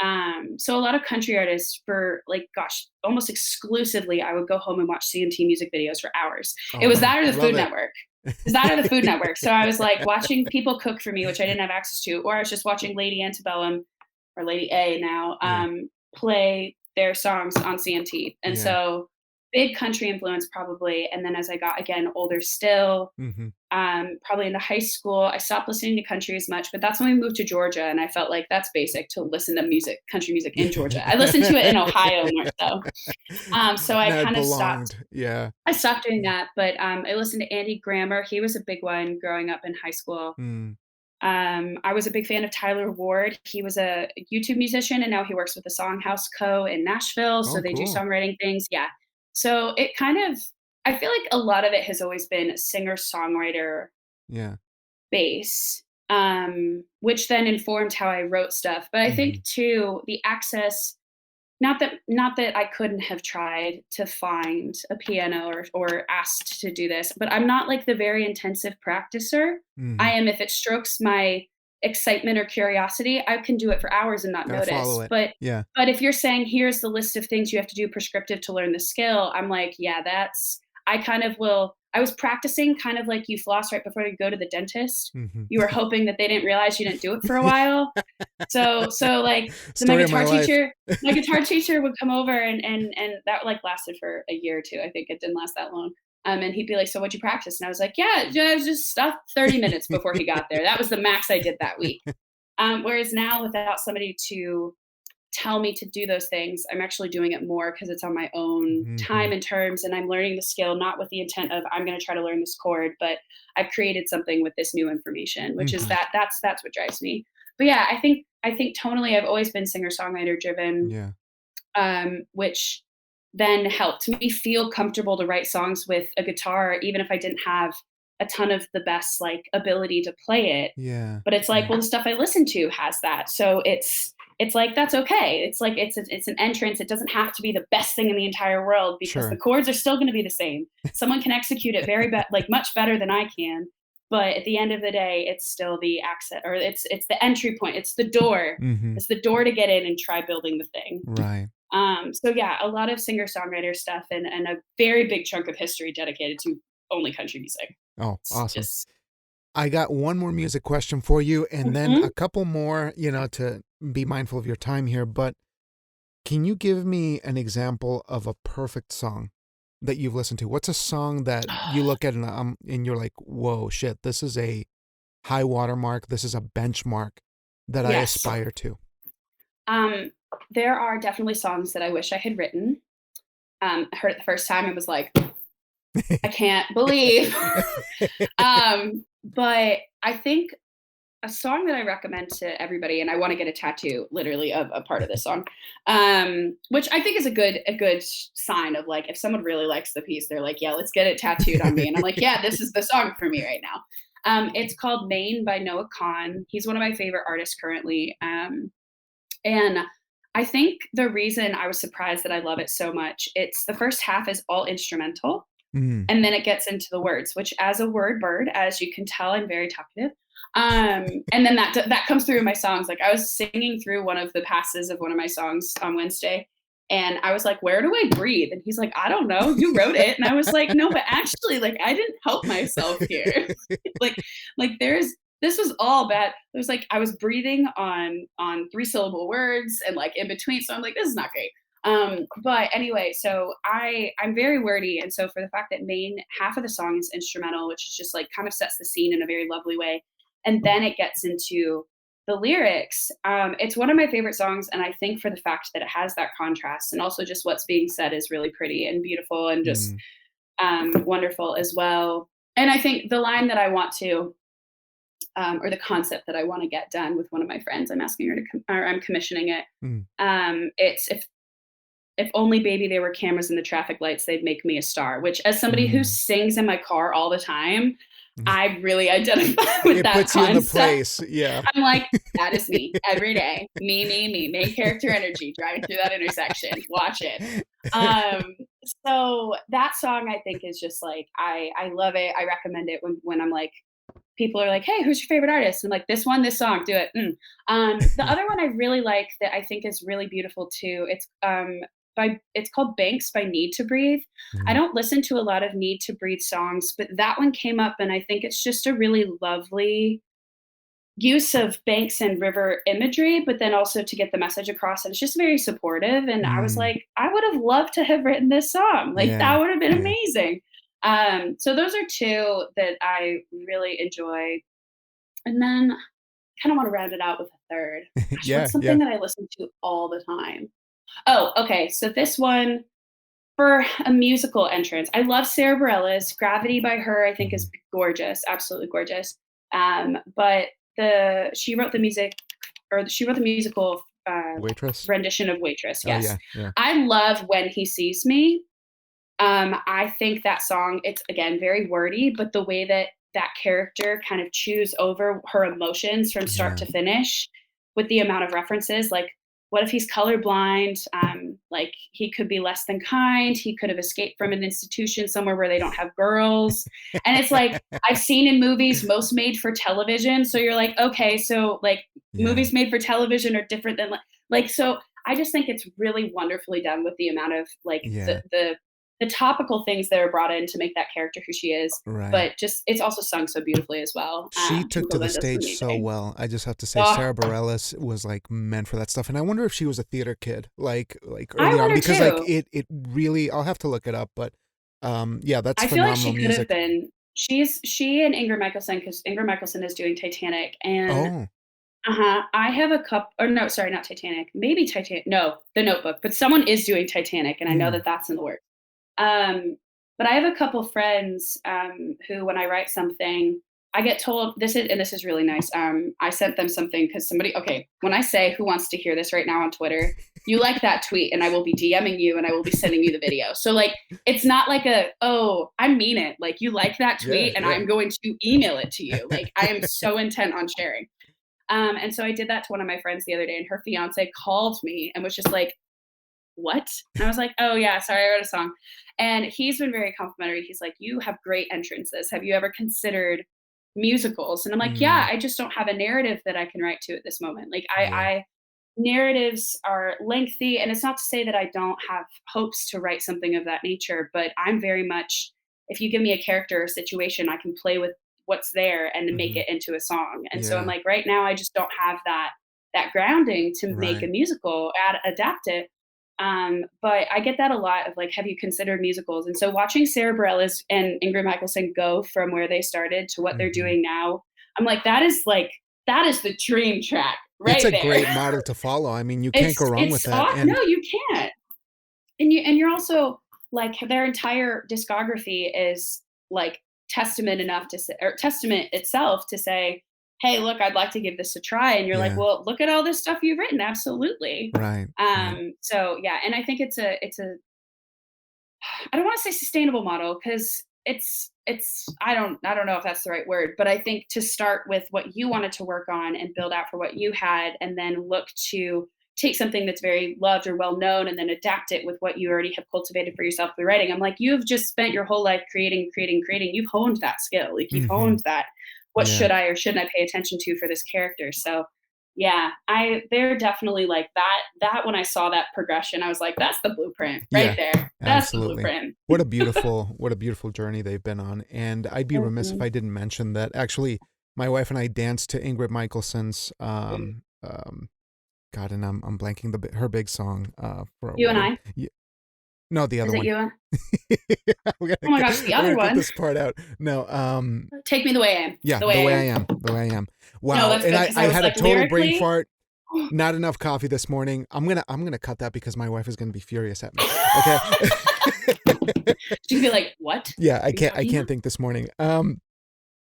Mhm. So a lot of country artists for like, gosh, almost exclusively, I would go home and watch CMT music videos for hours. It Oh, was that or the love Food it. Network. It was that or the Food Network. So I was like watching people cook for me, which I didn't have access to, or I was just watching Lady Antebellum or Lady A now Yeah. play their songs on CMT. And Yeah. so big country influence probably. And then as I got again older still, Mhm. probably into high school. I stopped listening to country as much, but that's when we moved to Georgia, and I felt like that's basic to listen to music, country music in Georgia. I listened to it in Ohio more so. So I Now it kind of stopped. belonged. Yeah. I stopped doing that, but I listened to Andy Grammer. He was a big one growing up in high school. Mm. I was a big fan of Tyler Ward. He was a YouTube musician, and now he works with the Songhouse Co. in Nashville. So Oh, they do cool. songwriting things. Yeah. So it kind of, I feel like a lot of it has always been singer songwriter Yeah. base, which then informed how I wrote stuff. But I Mhm. think too, the access, not that I couldn't have tried to find a piano or asked to do this, but I'm not like the very intensive practicer. I Mhm. am if it strokes my excitement or curiosity, I can do it for hours and not Gotta follow notice. it. But Yeah. but if you're saying here's the list of things you have to do prescriptive to learn the skill, I'm like, yeah, that's I kind of will I was practicing kind of like you floss right before you go to the dentist. Mhm. You were hoping that they didn't realize you didn't do it for a while. So like the Story of my life. my guitar teacher would come over and that like lasted for a year or two. I think it didn't last that long. And he'd be like, "So what'd you practice?" And I was like, "Yeah, yeah, it was just stuff 30 minutes before he got there. That was the max I did that week." Whereas now without somebody to tell me to do those things, I'm actually doing it more because it's on my own time Mhm. and terms, and I'm learning the skill not with the intent of I'm going to try to learn this chord, but I've created something with this new information, which is Mhm. that's what drives me. But yeah, I think tonally I've always been singer songwriter driven, Yeah. which then helped me feel comfortable to write songs with a guitar, even if I didn't have a ton of the best like ability to play it. Yeah. But it's like, Yeah. well, the stuff I listen to has that, so it's like that's okay. It's like it's an entrance. It doesn't have to be the best thing in the entire world because the Sure. chords are still going to be the same. Someone can execute it like much better than I can. But at the end of the day, it's still the accent, or it's the entry point. It's the door. Mhm. It's the door to get in and try building the thing. Right. So yeah, a lot of singer-songwriter stuff and a very big chunk of history dedicated to only country music. Oh, It's awesome. just I got one more music question for you and then a mhm. couple more, to be mindful of your time here, but can you give me an example of a perfect song that you've listened to? What's a song that you look at and you're like, "Whoa, shit, this is a high watermark. This is a benchmark that I Yes. aspire to." Um, there are definitely songs that I wish I had written. I heard it the first time and was like, "I can't believe." But I think a song that I recommend to everybody, and I want to get a tattoo, literally, of a part of this song, which I think is a good sign of like if someone really likes the piece, they're like, "Yeah, let's get it tattooed on me," and I'm like, "Yeah, this is the song for me right now." It's called "Maine" by Noah Kahan. He's one of my favorite artists currently, and I think the reason I was surprised that I love it so much, it's the first half is all instrumental, Mm. and then it gets into the words, which as a word bird, as you can tell, I'm very talkative. And then that comes through in my songs. Like I was singing through one of the passes of one of my songs on Wednesday, and I was like, "Where do I breathe?" And he's like, "I don't know. You wrote it." And I was like, "No, but actually, like I didn't help myself here. like there's this was all bad. It was like I was breathing on three syllable words and like in between. So I'm like, this is not great. But anyway, so I'm very wordy, and so for the fact that main half of the song is instrumental, which is just like kind of sets the scene in a very lovely way, and then it gets into the lyrics. It's one of my favorite songs, and I think for the fact that it has that contrast, and also just what's being said is really pretty and beautiful and just Mm. wonderful as well. And I think the line that I want to or the concept that I want to get done with one of my friends. I'm asking her to, or I'm commissioning it. Mm, It's if only baby there were cameras in the traffic lights, they'd make me a star. Which, as somebody who mm. sings in my car all the time, I really identify with It that puts you in the concept. place. Yeah. I'm like, that is me every day. Me, main character energy driving through that intersection. Watch it. Um, so that song I think is just like I love it. I recommend it when I'm like people are like, "Hey, who's your favorite artist?" I'm like, this song, do it." The other one I really like that I think is really beautiful too. It's called Banks by Need to Breathe. I Mm, don't listen to a lot of Need to Breathe songs, but that one came up, and I think it's just a really lovely use of banks and river imagery, but then also to get the message across. And it's just very supportive. And I was mm. like, I would have loved to have written this song. Like that Yeah. would have been Yeah. amazing. So those are two that I really enjoy. And then I kind of want to round it out with a third. Gosh, Yeah. what's Yeah. something that I listen to all the time? Oh, okay. So this one for a musical entrance. I love Sarah Bareilles. Gravity by her, I think, Mhm. is gorgeous, absolutely gorgeous. But the she wrote the musical Waitress. rendition of Waitress. Oh Yes, yeah. Yeah. I love When He Sees Me. I think that song, it's again very wordy, but the way that that character kind of chews over her emotions from start Yeah. to finish with the amount of references, like what if he's colorblind? Like he could be less than kind. He could have escaped from an institution somewhere where they don't have girls. And it's like I've seen in movies most made for television. So you're like, okay, so like Yeah. movies made for television are different than like so I just think it's really wonderfully done with the amount of like Yeah. the topical things that are brought in to make that character who she is, Right. but just it's also sung so beautifully as well. She Kim took to the Govinda's stage so amazing. well. I just have to say, Oh, Sarah Bareilles was like meant for that stuff. And I wonder if she was a theater kid, like I early on, wonder because like too. it really. I'll have to look it up, but yeah, that's I feel like phenomenal she could have music. been. She and Ingrid Michaelson, because Ingrid Michaelson is doing Titanic, and Oh, I have a cup. Or no, sorry, not Titanic. Maybe Titanic. No, The Notebook. But someone is doing Titanic, and I know mm. that that's in the works. Um, but I have a couple friends who, when I write something, I get told this is really nice. I sent them something because somebody, okay, when I say who wants to hear this right now on Twitter, you like that tweet, and I will be DMing you and I will be sending you the video. So, like, it's not like oh, I mean it. Like, you like that Yeah, tweet, and yeah. I'm going to email it to you. Like, I am so intent on sharing. And so I did that to one of my friends the other day, and her fiance called me and was just like, what? And I was like, oh yeah, sorry, I wrote a song. And he's been very complimentary. He's like, you have great entrances. Have you ever considered musicals? And I'm like, yeah, Mm, I just don't have a narrative that I can write to at this moment. Like yeah. I narratives are lengthy, and it's not to say that I don't have hopes to write something of that nature, but I'm very much, if you give me a character or situation, I can play with what's there and make Hmm. it into a song. And so I'm Yeah. like, right now I just don't have that grounding to make a Right. musical, adapt it. But I get that a lot of like, have you considered musicals? And so watching Sarah Bareilles and Ingrid Michaelson go from where they started to what they're Hmm. doing now, I'm like, that is the dream track It's right a there. great model to follow. I mean, you can't go wrong with It's that. no, And you can't. And you're also like their entire discography is like testament enough to say, or testament itself to say, hey, look, I'd like to give this a try. And you're like, yeah, well, look at all this stuff you've written. Absolutely. right, right. So yeah, and I think it's a I don't want to say sustainable model because it's I don't know if that's the right word, but I think to start with what you wanted to work on and build out for what you had, and then look to take something that's very loved or well known and then adapt it with what you already have cultivated for yourself through writing. I'm like, you've just spent your whole life creating, creating, creating. You've honed that skill. Like you've Hmm. honed that. What Yeah, should I or shouldn't I pay attention to for this character? So yeah, they're definitely like that when I saw that progression, I was like, that's the blueprint right yeah, there. That's the absolutely. blueprint. What a beautiful journey they've been on. And I'd be remiss if Mhm. I didn't mention that actually my wife and I danced to Ingrid Michaelson's God, and I'm blanking her big song for a You and wedding. I? No, the other Is it one. you and we're oh my gosh, the we're other gonna cut one. this part out. No, Take Me the Way I Am. yeah, The the Way I way I Am. am, the way I am. No, Wow, that's and good because I I was had a like total brain lyrically. fart. Not enough coffee this morning. I'm gonna cut that because my wife is gonna be furious at me. Okay. She could be like, "What Yeah, are you I talking can't about?" think this morning.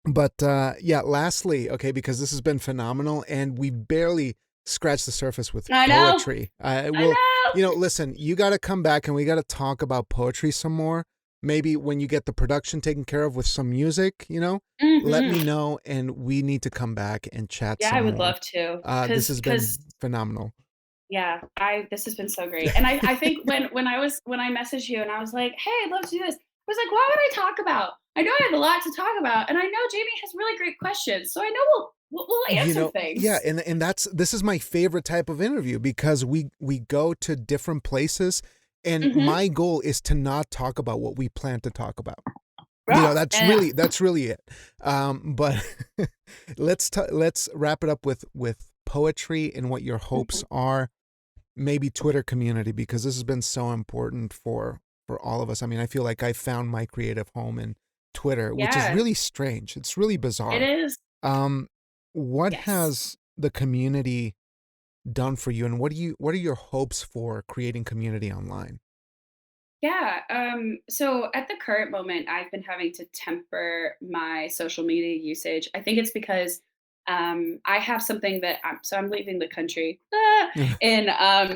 But yeah, lastly, okay, because this has been phenomenal and we barely scratched the surface with I know. poetry. I Will, know. listen, you got to come back and we got to talk about poetry some more. Maybe when you get the production taken care of with some music, let me Hmm. know and we need to come back and chat Yeah, I some would more. love to. This has been Cause phenomenal. yeah, I this has been so great. And I think when I messaged you and I was like, "Hey, I'd love to do this." I was like, "What would I talk about?" I know I have a lot to talk about, and I know Jamie has really great questions. So I know we'll answer Yeah, things. and this is my favorite type of interview because we go to different places and Mhm. my goal is to not talk about what we plan to talk about. Yeah. And That's really it. But let's wrap it up with poetry and what your hopes mhm. are. Maybe Twitter community because this has been so important for all of us. I mean, I feel like I found my creative home in Twitter, which is Yeah, really strange. It's really it bizarre. is. Um, what Yes. has the community done for you, and what are your hopes for creating community online? Yeah. So at the current moment, I've been having to temper my social media usage. I think it's because I have something that I'm leaving the country in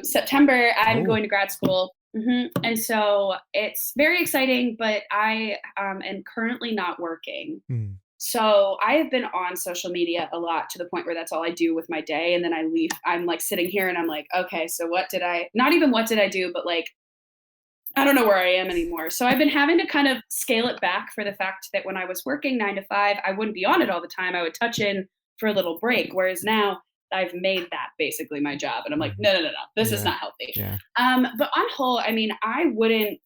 September. I'm Oh. going to grad school. And so it's very exciting, but I am currently not working. Hmm. So I have been on social media a lot to the point where that's all I do with my day. And then I leave. I'm like sitting here and I'm like, okay, so not even what did I do, but like, I don't know where I am anymore. So I've been having to kind of scale it back for the fact that when I was working 9 to 5, I wouldn't be on it all the time. I would touch in for a little break. Whereas now I've made that basically my job. And I'm like, Mhm. no, no, no, no, this is Yeah. not healthy. Yeah. But on whole, I mean, I wouldn't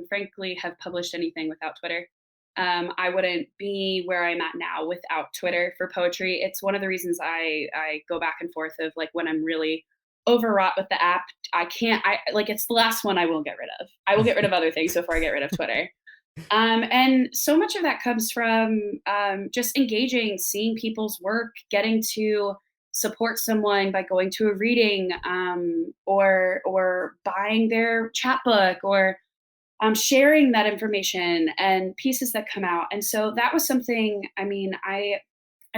frankly have published anything without Twitter. I wouldn't be where I'm at now without Twitter for poetry. It's one of the reasons I go back and forth of like when I'm really overwrought with the app, I can't. I like it's the last one I will get rid of. I will get rid of other things before I get rid of Twitter. And so much of that comes from just engaging, seeing people's work, getting to support someone by going to a reading or buying their chapbook or sharing that information and pieces that come out. And so that was something. I mean, I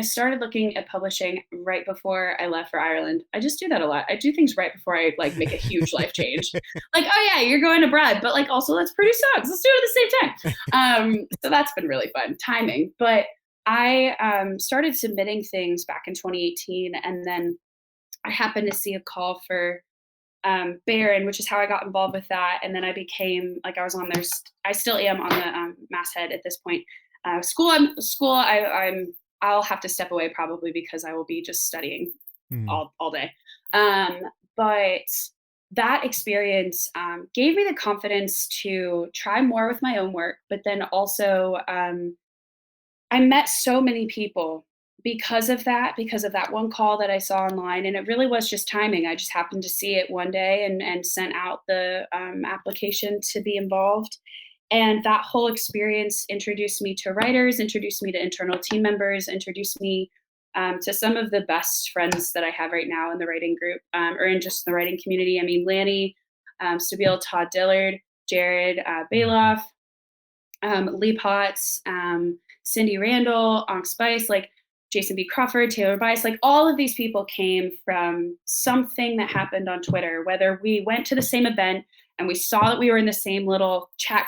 started looking at publishing right before I left for Ireland. I just do that a lot. I do things right before I like make a huge life change. Like, oh yeah, you're going abroad, but like also let's produce songs. Let's do it at the same time. So that's been really fun timing. But I started submitting things back in 2018, and then I happened to see a call for Barron, which is how I got involved with that. And then I became like I was on there. I still am on the masthead at this point. School. I'll have to step away probably because I will be just studying Hmm. all day. Um, but that experience gave me the confidence to try more with my own work, but then also I met so many people because of that one call that I saw online, and it really was just timing. I just happened to see it one day and sent out the application to be involved. And that whole experience introduced me to writers, introduced me to internal team members, introduced me to some of the best friends that I have right now in the writing group or in just the writing community. I mean, Lanny, Stabile, Todd Dillard, Jared Mhm. Bailoff, Lee Potts, Cindy Randall, Onk Spice, like Jason B. Crawford, Taylor Bice, like all of these people came from something that happened on Twitter, whether we went to the same event and we saw that we were in the same little chat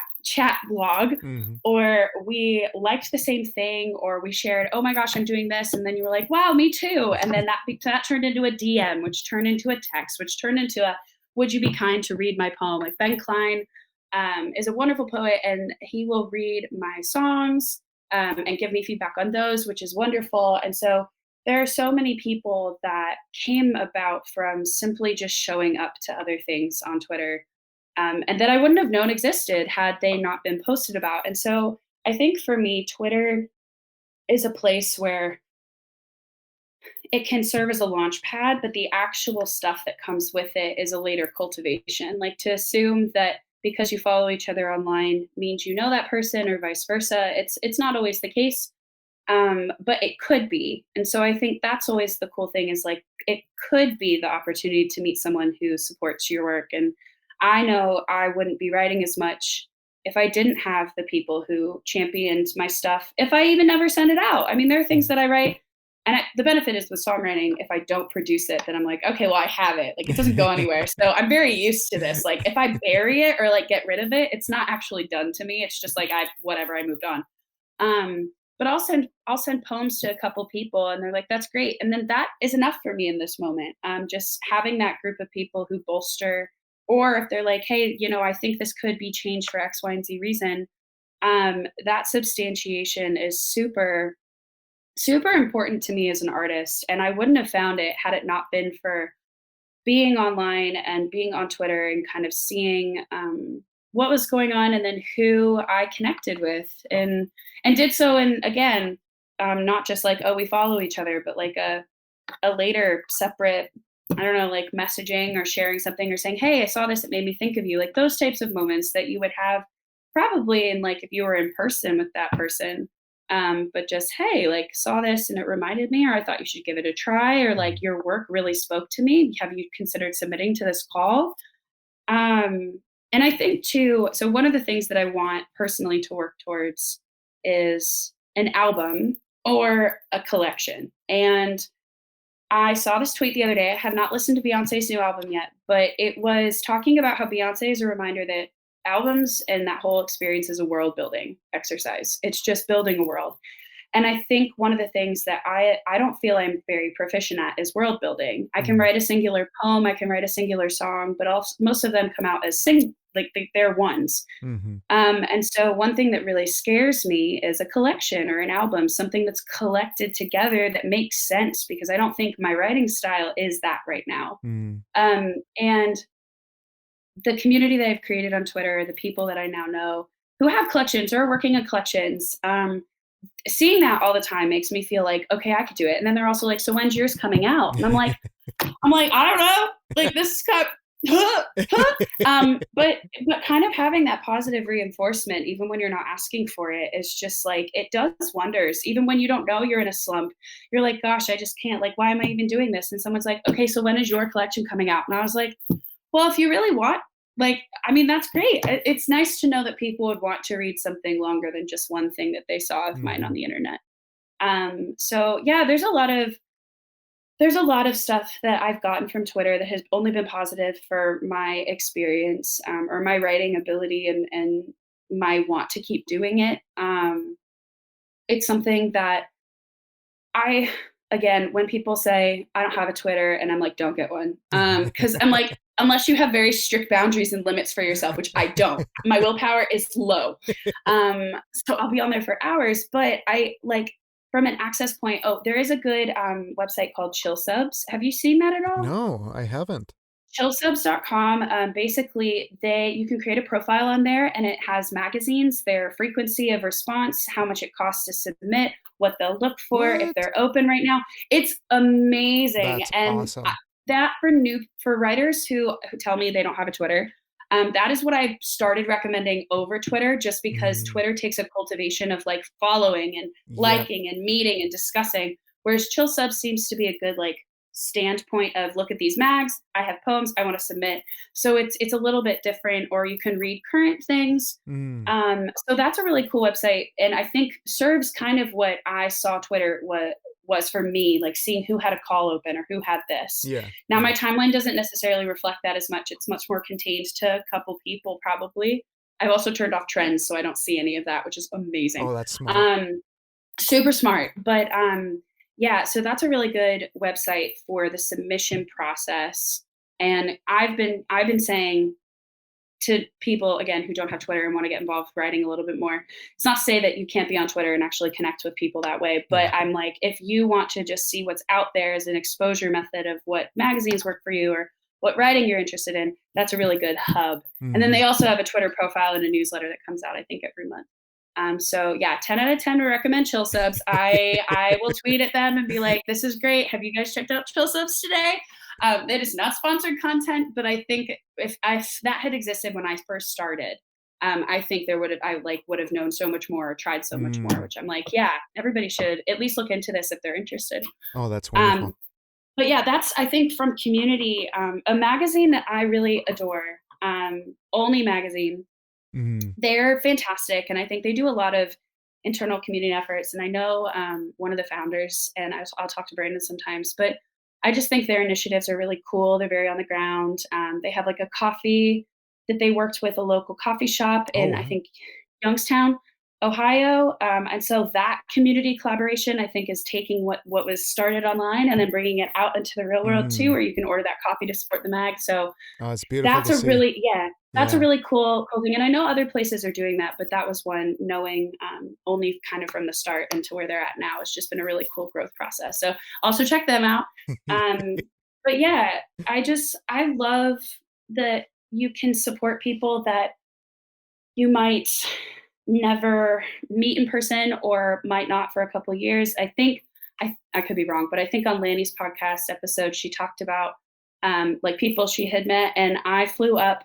blog, Mhm. or we liked the same thing, or we shared, oh my gosh, I'm doing this. And then you were like, wow, me too. And then that turned into a DM, which turned into a text, which turned into a, would you be kind to read my poem? Like Ben Klein is a wonderful poet, and he will read my songs and give me feedback on those, which is wonderful. And so there are so many people that came about from simply just showing up to other things on Twitter, and that I wouldn't have known existed had they not been posted about. And so I think for me, Twitter is a place where it can serve as a launch pad, but the actual stuff that comes with it is a later cultivation. Like to assume that because you follow each other online means you know that person or vice versa. It's not always the case, but it could be. And so I think that's always the cool thing is like it could be the opportunity to meet someone who supports your work. And I know I wouldn't be writing as much if I didn't have the people who championed my stuff, if I even never sent it out. I mean, there are things that I write, and the benefit is with songwriting, if I don't produce it, then I'm like, okay, well, I have it. Like, it doesn't go anywhere. So I'm very used to this. Like, if I bury it or like get rid of it, it's not actually done to me. It's just like whatever, I moved on. But I'll send poems to a couple people, and they're like, "That's great," and then that is enough for me in this moment. Just having that group of people who bolster, or if they're like, "Hey, I think this could be changed for X, Y, and Z reason." That substantiation is super, super important to me as an artist, and I wouldn't have found it had it not been for being online and being on Twitter and kind of seeing what was going on, and then who I connected with, and did so. And again, not just like, oh, we follow each other, but like a later separate, I don't know, like messaging or sharing something or saying, hey, I saw this, it made me think of you. Like those types of moments that you would have probably in, like, if you were in person with that person. But just, hey, like, saw this and it reminded me, or I thought you should give it a try, or like Mhm. your work really spoke to me. Have you considered submitting to this call? And I think too, so one of the things that I want personally to work towards is an album or a collection. And I saw this tweet the other day. I have not listened to Beyonce's new album yet, but it was talking about how Beyonce is a reminder that albums and that whole experience is a world building exercise. It's just building a world. And I think one of the things that I don't feel I'm very proficient at is world building. I can Mhm. write a singular poem, I can write a singular song, but also, most of them come out as like they're ones. Mhm. And so one thing that really scares me is a collection or an album, something that's collected together that makes sense, because I don't think my writing style is that right now. Mm. And the community that I've created on Twitter, the people that I now know who have collections or are working on collections, seeing that all the time makes me feel like, okay, I could do it. And then they're also like, so when's yours coming out? And I'm like, I don't know. Like, this is kind of, but kind of having that positive reinforcement, even when you're not asking for it, is just like, it does wonders. Even when you don't know you're in a slump, you're like, gosh, I just can't. Like, why am I even doing this? And someone's like, okay, so when is your collection coming out? And I was like, well, if you really want, like, I mean, that's great. It's nice to know that people would want to read something longer than just one thing that they saw of mine on Mhm. the internet. So yeah, there's a lot of stuff that I've gotten from Twitter that has only been positive for my experience, or my writing ability, and my want to keep doing it. It's something that I again, when people say I don't have a Twitter, and I'm like, don't get one, because I'm like, unless you have very strict boundaries and limits for yourself, which I don't. My willpower is low, so I'll be on there for hours. But I like, from an access point. Oh, there is a good website called Chill Subs. Have you seen that at all? No, I haven't. Chillsubs.com. Basically, you can create a profile on there, and it has magazines, their frequency of response, how much it costs to submit, what they'll look for, if What? they're open right now. It's amazing. That's And awesome. that, for writers who tell me they don't have a Twitter, that is what I started recommending over Twitter, just because Mm. Twitter takes a cultivation of like following and Yep. liking and meeting and discussing, whereas Chill Sub seems to be a good, like, standpoint of, look at these mags, I have poems I want to submit. So it's a little bit different, or you can read current things. Mm. So that's a really cool website, and I think serves kind of what I saw Twitter was for me, like seeing who had a call open or who had this. Yeah, Now yeah. my timeline doesn't necessarily reflect that as much. It's much more contained to a couple people probably. I've also turned off trends, so I don't see any of that, which is amazing. Oh, that's smart. Um, Super smart. But yeah, so that's a really good website for the submission process. And I've been saying to people, again, who don't have Twitter and want to get involved with writing a little bit more, it's not to say that you can't be on Twitter and actually connect with people that way, but Yeah. I'm like, if you want to just see what's out there as an exposure method of what magazines work for you, or what writing you're interested in, that's a really good hub. And then Mhm. they also have a Twitter profile and a newsletter that comes out, I think, every month. So yeah, 10 out of 10 would recommend Chill Subs. I will tweet at them and be like, this is great. Have you guys checked out Chill Subs today? It is not sponsored content, but I think if that had existed when I first started, I think I would have known so much more, or tried so much more. Mm. Which I'm like, yeah, everybody should at least look into this if they're interested. Oh, that's Um, wonderful. but yeah, that's, I think, from community, a magazine that I really adore. Only magazine. Mm. They're fantastic, and I think they do a lot of internal community efforts, and I know, one of the founders, and I'll talk to Brandon sometimes, but I just think their initiatives are really cool, they're very on the ground, they have, like, a coffee that they worked with a local coffee shop Oh, in, I wow. think, Youngstown, Ohio, and so that community collaboration, I think, is taking what was started online and then bringing it out into the real world too, Mm. where you can order that coffee to support the mag, so Oh, it's beautiful that's to a see. really yeah, that's a Yeah. really cool thing, and I know other places are doing that, but that was one knowing, only kind of from the start into where they're at now. It's just been a really cool growth process, so also check them out. But yeah, I love that you can support people that you might never meet in person or might not for a couple of years. I think I could be wrong, but I think on Lanny's podcast episode, she talked about like people she had met, and I flew up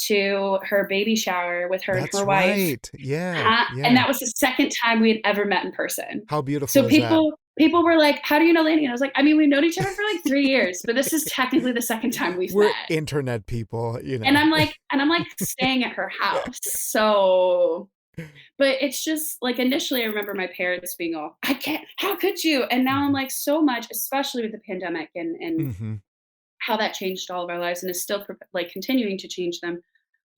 to her baby shower with her and her That's wife, right. Yeah, and yeah. that was the second time we had ever met in person. How beautiful So is that? people were like, "How do you know Lanny?" And I was like, "I mean, we've known each other for like 3 years, but this is technically the second time we've We're met." internet people, you And know. I'm like staying at her house. So but it's just like initially I remember my parents being all, "I can't, how could you?" And now I'm Mhm. like so much, especially with the pandemic and Mhm. how that changed all of our lives and is still like continuing to change them.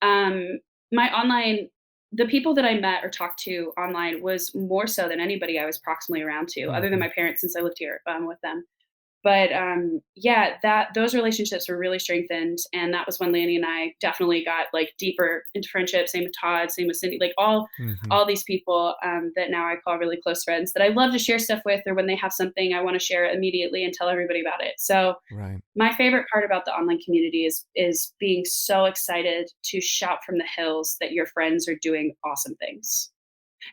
Um, my online the people that I met or talked to online was more so than anybody I was proximally around to, other than Mhm. my parents since I lived here with them. But, yeah, that those relationships were really strengthened, and that was when Lanny and I definitely got, like, deeper into friendship, same with Todd, same with Cindy, like, Mhm. all these people, that now I call really close friends that I love to share stuff with, or when they have something, I wanna share it immediately and tell everybody about it. So, Right. my favorite part about the online community is being so excited to shout from the hills that your friends are doing awesome things.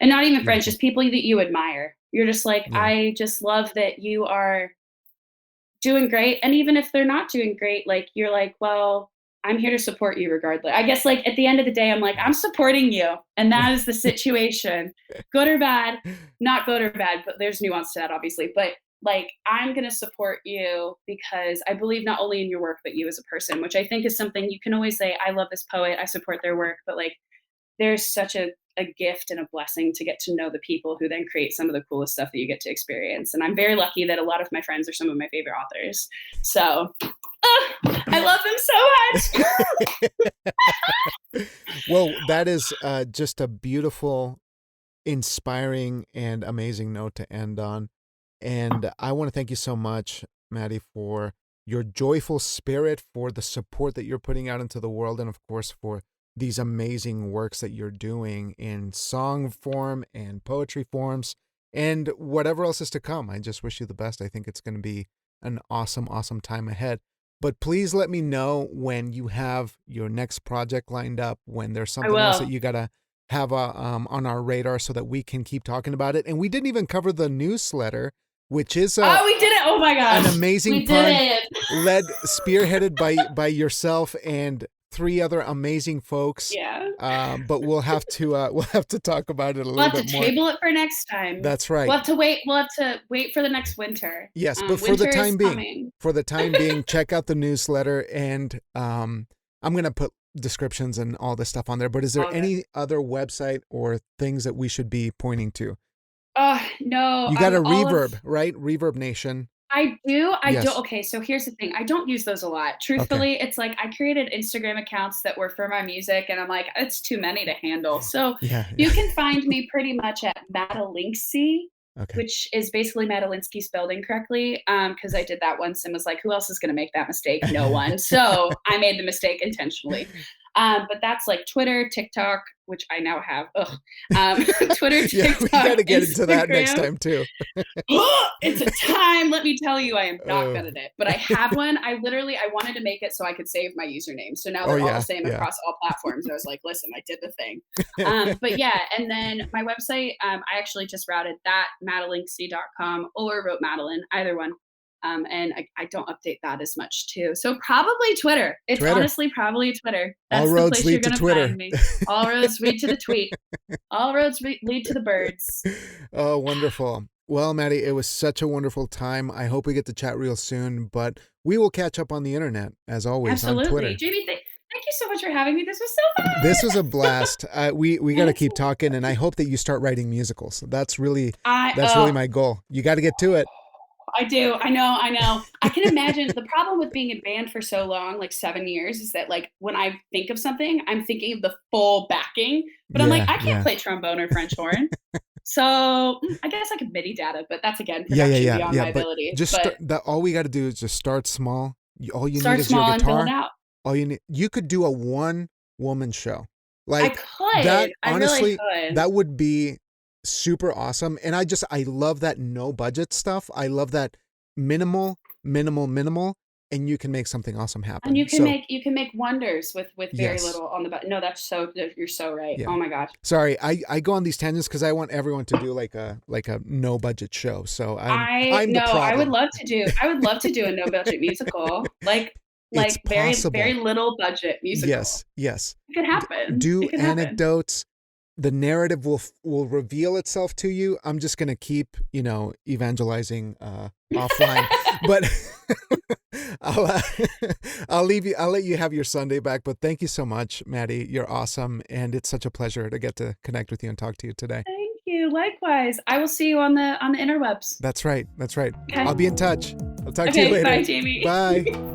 And not even friends, Beautiful. just people that you admire. You're just like, Yeah. "I just love that you are doing great." And even if they're not doing great, like you're like, well, I'm here to support you regardless. I guess like at the end of the day, I'm like, I'm supporting you. And that is the situation. Good or bad, not good or bad, but there's nuance to that obviously. But like I'm gonna support you because I believe not only in your work, but you as a person, which I think is something you can always say, I love this poet, I support their work, but like there's such a gift and a blessing to get to know the people who then create some of the coolest stuff that you get to experience. And I'm very lucky that a lot of my friends are some of my favorite authors. So I love them so much. Well, that is, just a beautiful, inspiring, and amazing note to end on, and I wanna thank you so much, Maddie, for your joyful spirit, for the support that you're putting out into the world, and, of course, for these amazing works that you're doing in song form and poetry forms, and whatever else is to come. I just wish you the best. I think it's gonna be an awesome, awesome time ahead. But please let me know when you have your next project lined up, when there's I something else that will. you gotta have on our radar so that we can keep talking about it. And we didn't even cover the newsletter, which is Oh, we did it. Oh my an gosh. amazing We did pun, it. spearheaded by yourself and three other amazing folks. Yeah. But we'll have to talk about it a We'll little have to bit more. table it for next time. That's right. We'll have to wait for the next winter. Yes, but Winter is coming. for the time being, check out the newsletter, and I'm gonna put descriptions and all this stuff on there. But is there All good. any other website or things that we should be pointing to? No, You got a all of Reverb, right? Reverb Nation. I do Yes. okay, so here's the thing, I don't use those a lot. Okay. Truthfully, it's like I created Instagram accounts that were for my music, and I'm like, "It's too many to handle." So, Yeah. you can find me pretty much at Madelinsky, Okay. which is basically Madelinsky spelled incorrectly, because I did that once and was like, "Who else is gonna make that mistake? No one." So, I made the mistake intentionally. But that's like Twitter, TikTok, which I now have, ugh, Twitter, Yeah, we TikTok, gotta get into that next Instagram. time too. It's a time. Let me tell you, I am not Oh. good at it. But I have one. I wanted to make it so I could save my username. So now Oh they're all the yeah, same yeah. across all platforms. I was like, listen, I did the thing. But yeah, and then my website, I actually just routed that madelinksy.com or wrote Madeline, either one. And I don't update that as much too. So probably Twitter. It's Twitter. honestly probably Twitter. All That's the roads place you're lead to gonna Twitter. find me. All roads lead to the tweet. All roads lead to the birds. Oh, wonderful. Well, Maddie, it was such a wonderful time. I hope we get to chat real soon, but we will catch up on the internet as always on Absolutely. Twitter. Jamie, thank thank you so much for having me. This was so This was a fun. blast. We got to keep talking, and I hope that you start writing musicals. I That's really my goal. You got to get to it. I do. I know. I know. I can imagine the problem with being in band for so long, like 7 years, is that like when I think of something, I'm thinking of the full backing, but I'm like, Yeah, I can't yeah, play trombone or French horn. So I guess I could MIDI data, but that's again yeah, yeah, production yeah, beyond yeah. my But ability. just But that. All we got to do is just start small. All you need start is your small and build guitar. out. All you need. You could do a one woman show, I like that. could. I really Honestly, could. that would be super awesome. And I love that no budget stuff. I love that minimal, and you can make something awesome And happen. So you can make wonders with very yes. little on the no, that's so you're so right. Yeah. Oh my gosh. Sorry, I go on these tangents because I want everyone to do like a no budget show. So I'm the problem. I would love to do a no budget musical. It's Like very possible. little budget musical. Yes, yes. It could happen. Do It could happen. anecdotes. The narrative will reveal itself to you. I'm just gonna keep evangelizing offline, but I'll I'll leave you. I'll let you have your Sunday back. But thank you so much, Maddie. You're awesome, and it's such a pleasure to get to connect with you and talk to you today. Thank you. Likewise. I will see you on the interwebs. That's right. That's right. Okay. I'll be in touch. I'll talk to you Okay. Bye, later. Jamie. Bye.